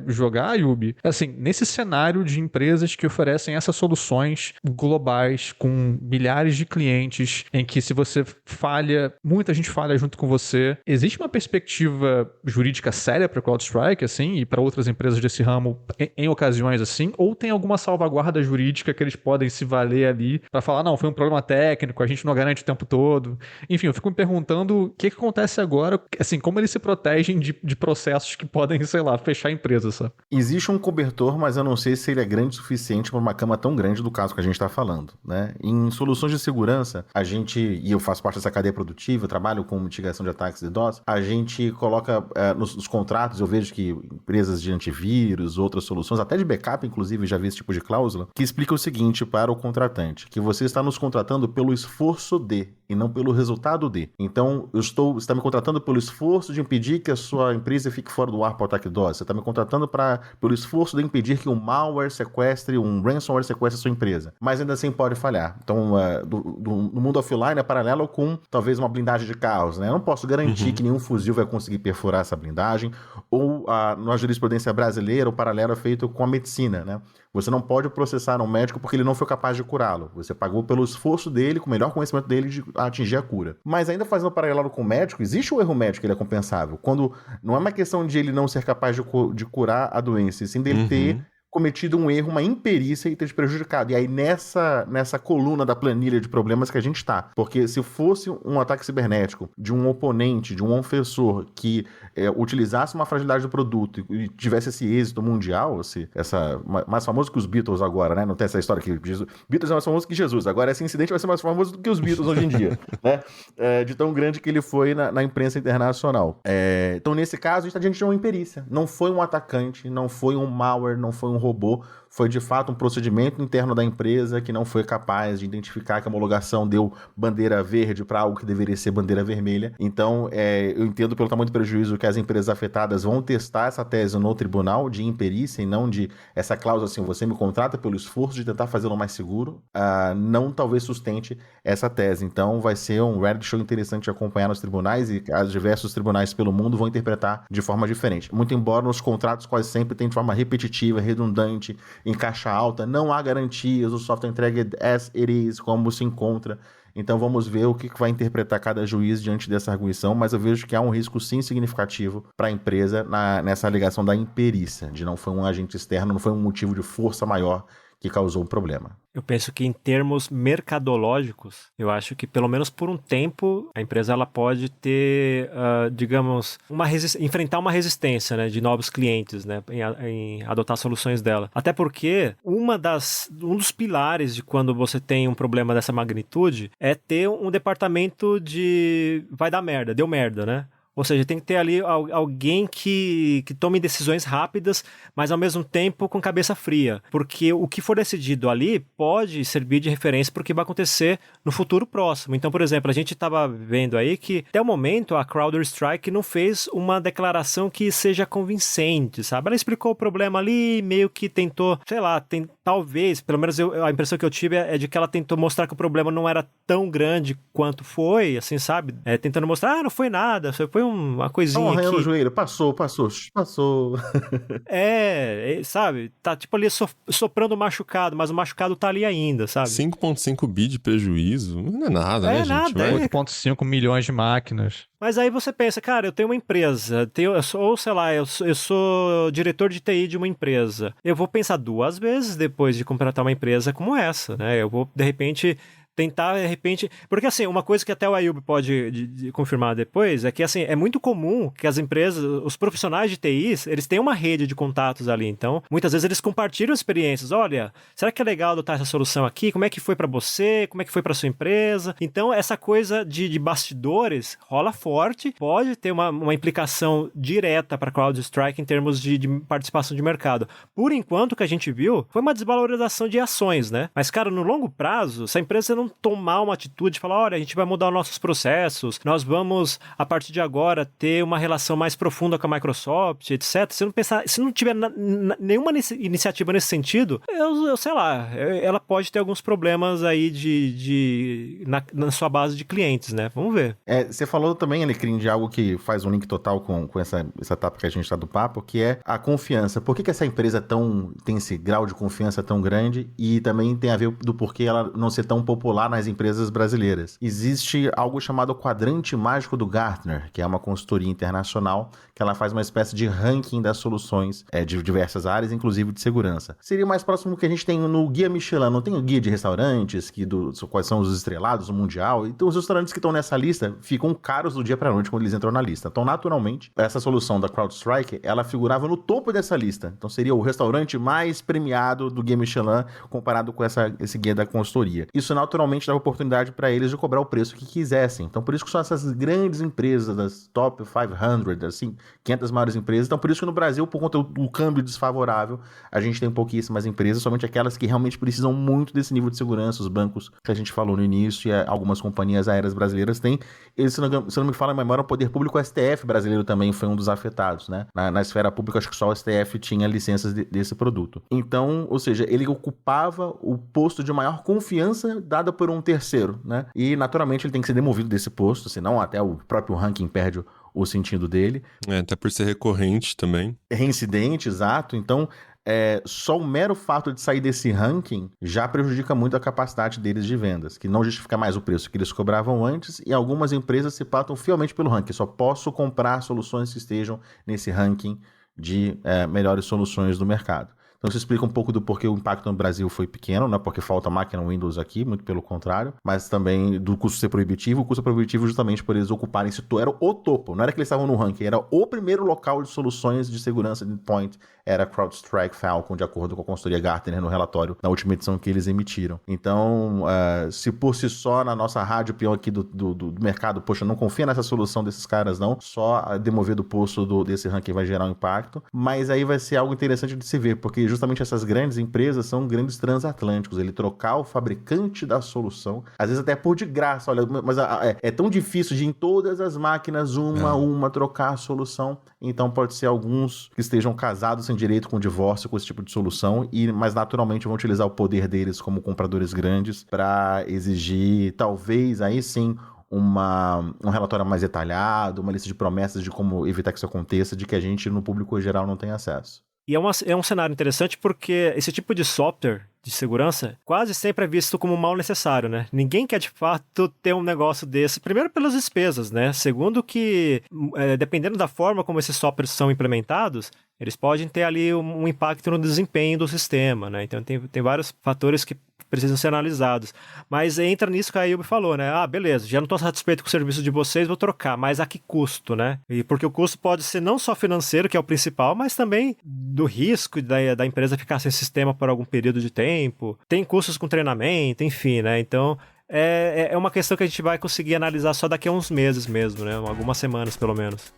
jogar, Yubi, assim, nesse cenário de empresas que oferecem essas soluções globais com milhares de clientes, em que se você falha, muita gente falha junto com você, existe uma perspectiva jurídica séria para CrowdStrike, assim, e para outras empresas desse ramo em ocasiões assim? Ou tem alguma salvaguarda jurídica que eles podem se valer ali para falar, não, foi um problema técnico, a gente não garante o tempo todo. Enfim, eu fico me perguntando o que acontece agora, assim, como eles se protegem de processos que podem, sei lá, fechar a empresa, sabe? Existe um cobertor, mas eu não sei se ele é grande o suficiente para uma cama tão grande do caso que a gente está falando, né? Em soluções de segurança, e eu faço parte dessa cadeia produtiva, eu trabalho com mitigação de ataques de DDoS, a gente coloca nos contratos, eu vejo que empresas de antivírus, outras soluções, até de backup, inclusive, já vi esse tipo de cláusula, que explica o seguinte para o contratante, que você está nos contratando pelo esforço de. e não pelo resultado de. Então, você está me contratando pelo esforço de impedir que a sua empresa fique fora do ar para o ataque DOS. Você está me contratando pelo esforço de impedir que um malware sequestre, um ransomware sequestre a sua empresa. Mas ainda assim pode falhar. Então, no mundo offline é paralelo com talvez uma blindagem de carros, né? Eu não posso garantir que nenhum fuzil vai conseguir perfurar essa blindagem. Ou na jurisprudência brasileira, o paralelo é feito com a medicina, né? Você não pode processar um médico porque ele não foi capaz de curá-lo. Você pagou pelo esforço dele, com o melhor conhecimento dele, de atingir a cura. Mas ainda fazendo um paralelo com o médico, existe o erro médico, ele é compensável. Quando não é uma questão de ele não ser capaz de curar a doença, e sim dele ter cometido um erro, uma imperícia e ter te prejudicado. E aí nessa coluna da planilha de problemas que a gente está. Porque se fosse um ataque cibernético de um oponente, de um ofensor que utilizasse uma fragilidade do produto e tivesse esse êxito mundial, mais famoso que os Beatles agora, né? Não tem essa história que Beatles é mais famoso que Jesus. Agora esse incidente vai ser mais famoso do que os Beatles hoje em dia, né? De tão grande que ele foi na imprensa internacional. Então nesse caso a gente está diante de uma imperícia. Não foi um atacante, não foi um malware, não foi um robô, foi de fato um procedimento interno da empresa que não foi capaz de identificar que a homologação deu bandeira verde para algo que deveria ser bandeira vermelha. Então, eu entendo pelo tamanho do prejuízo que as empresas afetadas vão testar essa tese no tribunal de imperícia e não de essa cláusula assim, você me contrata pelo esforço de tentar fazê-lo mais seguro, não talvez sustente essa tese. Então, vai ser um reality show interessante de acompanhar nos tribunais e os diversos tribunais pelo mundo vão interpretar de forma diferente. Muito embora nos contratos quase sempre tenham de forma repetitiva, redundante, em caixa alta, não há garantias, o software entrega as it is, como se encontra. Então vamos ver o que vai interpretar cada juiz diante dessa arguição, mas eu vejo que há um risco sim significativo para a empresa nessa alegação da imperícia, de não foi um agente externo, não foi um motivo de força maior que causou o problema. Eu penso que em termos mercadológicos, eu acho que pelo menos por um tempo a empresa ela pode ter, digamos, enfrentar uma resistência, né, de novos clientes, né, em adotar soluções dela. Até porque um dos pilares de quando você tem um problema dessa magnitude é ter um departamento de vai dar merda, deu merda, né? Ou seja, tem que ter ali alguém que tome decisões rápidas, mas ao mesmo tempo com cabeça fria. Porque o que for decidido ali pode servir de referência para o que vai acontecer no futuro próximo. Então, por exemplo, a gente estava vendo aí que até o momento a CrowdStrike não fez uma declaração que seja convincente, sabe? Ela explicou o problema ali, meio que tentou, sei lá, talvez, pelo menos a impressão que eu tive é de que ela tentou mostrar que o problema não era tão grande quanto foi, assim, sabe? Tentando mostrar, não foi nada, foi uma coisinha aqui. Arranhando o joelho, passou. Sabe? Tá tipo ali soprando o machucado, mas o machucado tá ali ainda, sabe? 5,5 bi de prejuízo, não é nada, né, gente? Nada, 8,5 milhões de máquinas. Mas aí você pensa, cara, eu tenho uma empresa, eu sou diretor de TI de uma empresa. Eu vou pensar 2 vezes depois de contratar uma empresa como essa, né? Eu vou, de repente, tentar, de repente... Porque, assim, uma coisa que até o Ayub pode confirmar depois é que, assim, é muito comum que as empresas, os profissionais de TIs, eles têm uma rede de contatos ali. Então, muitas vezes eles compartilham experiências. Olha, será que é legal adotar essa solução aqui? Como é que foi para você? Como é que foi para sua empresa? Então, essa coisa de bastidores rola forte. Pode ter uma implicação direta para a CrowdStrike em termos de participação de mercado. Por enquanto, o que a gente viu foi uma desvalorização de ações, né? Mas, cara, no longo prazo, se a empresa não tomar uma atitude, falar, olha, a gente vai mudar nossos processos, nós vamos, a partir de agora, ter uma relação mais profunda com a Microsoft, etc. Se não tiver nenhuma iniciativa nesse sentido, eu sei lá, ela pode ter alguns problemas aí na sua base de clientes, né? Vamos ver. Você falou também, Alecrim, de algo que faz um link total com essa etapa que a gente está do papo, que é a confiança. Por que essa empresa tem esse grau de confiança tão grande e também tem a ver do porquê ela não ser tão popular nas empresas brasileiras? Existe algo chamado Quadrante Mágico do Gartner, que é uma consultoria internacional que ela faz uma espécie de ranking das soluções de diversas áreas, inclusive de segurança. Seria mais próximo que a gente tem no Guia Michelin, não tem o guia de restaurantes, quais são os estrelados, o mundial. Então os restaurantes que estão nessa lista ficam caros do dia para a noite quando eles entram na lista. Então, naturalmente, essa solução da CrowdStrike, ela figurava no topo dessa lista. Então seria o restaurante mais premiado do Guia Michelin comparado com esse guia da consultoria. Isso naturalmente naturalmente dava oportunidade para eles de cobrar o preço que quisessem. Então, por isso que são essas grandes empresas das top 500, assim, 500 maiores empresas. Então, por isso que no Brasil, por conta do câmbio desfavorável, a gente tem pouquíssimas empresas, somente aquelas que realmente precisam muito desse nível de segurança. Os bancos que a gente falou no início e algumas companhias aéreas brasileiras têm. Eles, se não me fala a memória, o poder público, o STF brasileiro também foi um dos afetados, né? Na esfera pública, acho que só o STF tinha licenças desse produto. Então, ou seja, ele ocupava o posto de maior confiança dada por um terceiro, né? E, naturalmente, ele tem que ser demovido desse posto, senão até o próprio ranking perde o sentido dele. Até por ser recorrente também. Reincidente, exato. Então, só o mero fato de sair desse ranking já prejudica muito a capacidade deles de vendas, que não justifica mais o preço que eles cobravam antes, e algumas empresas se pautam fielmente pelo ranking. Só posso comprar soluções que estejam nesse ranking de melhores soluções do mercado. Então isso explica um pouco do porquê o impacto no Brasil foi pequeno, não é porque falta máquina Windows aqui, muito pelo contrário, mas também do custo ser proibitivo. O custo é proibitivo justamente por eles ocuparem esse era o topo, não era que eles estavam no ranking, era o primeiro local de soluções de segurança de endpoint, era CrowdStrike Falcon, de acordo com a consultoria Gartner no relatório, na última edição que eles emitiram. Então, se por si só na nossa rádio peão aqui do mercado, poxa, não confia nessa solução desses caras não, só demover do posto desse ranking vai gerar um impacto, mas aí vai ser algo interessante de se ver, porque justamente essas grandes empresas são grandes transatlânticos, ele trocar o fabricante da solução, às vezes até por de graça, olha, mas é tão difícil de em todas as máquinas, uma a uma, trocar a solução, então pode ser alguns que estejam casados sem direito com divórcio com esse tipo de solução, mas naturalmente vão utilizar o poder deles como compradores grandes para exigir, talvez, aí sim, um relatório mais detalhado, uma lista de promessas de como evitar que isso aconteça, de que a gente, no público geral, não tem acesso. E é um cenário interessante porque esse tipo de software de segurança quase sempre é visto como um mal necessário, né? Ninguém quer, de fato, ter um negócio desse. Primeiro, pelas despesas, né? Segundo que, dependendo da forma como esses softwares são implementados, eles podem ter ali um impacto no desempenho do sistema, né? Então, tem vários fatores que precisam ser analisados. Mas entra nisso que a Yubi falou, né? Ah, beleza, já não estou satisfeito com o serviço de vocês, vou trocar. Mas a que custo, né? E porque o custo pode ser não só financeiro, que é o principal, mas também do risco da empresa ficar sem sistema por algum período de tempo. Tem custos com treinamento, enfim, né? Então, é uma questão que a gente vai conseguir analisar só daqui a uns meses mesmo, né? Algumas semanas, pelo menos.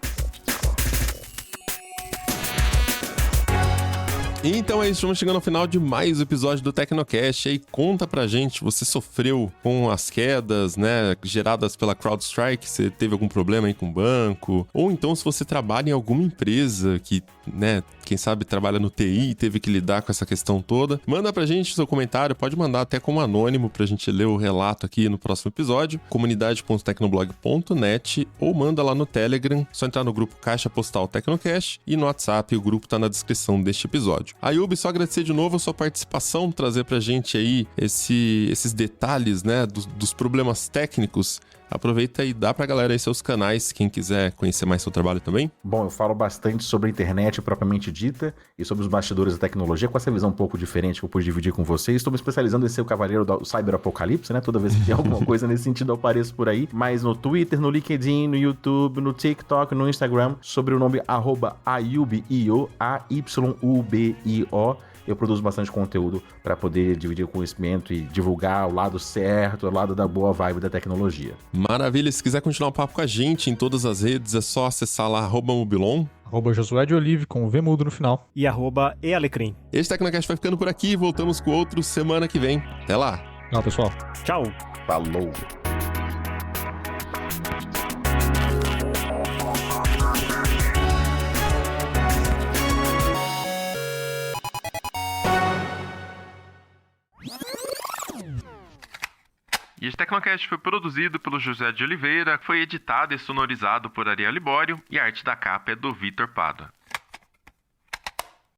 Então é isso, estamos chegando ao final de mais um episódio do Tecnocast. E aí, conta pra gente, você sofreu com as quedas, né, geradas pela CrowdStrike? Você teve algum problema aí com o banco? Ou então, se você trabalha em alguma empresa que, né, quem sabe trabalha no TI e teve que lidar com essa questão toda, manda pra gente seu comentário, pode mandar até como anônimo pra gente ler o relato aqui no próximo episódio, comunidade.tecnoblog.net, ou manda lá no Telegram, só entrar no grupo Caixa Postal Tecnocast, e no WhatsApp o grupo tá na descrição deste episódio. Ayub, só agradecer de novo a sua participação, trazer pra gente aí esses detalhes, né, dos problemas técnicos. Aproveita e dá pra galera aí seus canais, quem quiser conhecer mais seu trabalho também. Bom, eu falo bastante sobre a internet propriamente dita e sobre os bastidores da tecnologia, com essa visão um pouco diferente que eu pude dividir com vocês. Estou me especializando em ser o cavaleiro do cyberapocalipse, né? Toda vez que tem alguma coisa nesse sentido eu apareço por aí. Mas no Twitter, no LinkedIn, no YouTube, no TikTok, no Instagram, sobre o nome @ayubio, AYUBIO. Eu produzo bastante conteúdo para poder dividir o conhecimento e divulgar o lado certo, o lado da boa vibe da tecnologia. Maravilha, se quiser continuar o papo com a gente em todas as redes, é só acessar lá @mobilon. Josué de Olive com o V mudo no final. E @ealecrim. Esse Tecnocast vai ficando por aqui e voltamos com outro semana que vem. Até lá. Tchau, pessoal. Tchau. Falou. E este Tecnocast foi produzido pelo José de Oliveira, foi editado e sonorizado por Ariel Libório e a arte da capa é do Vitor Pada.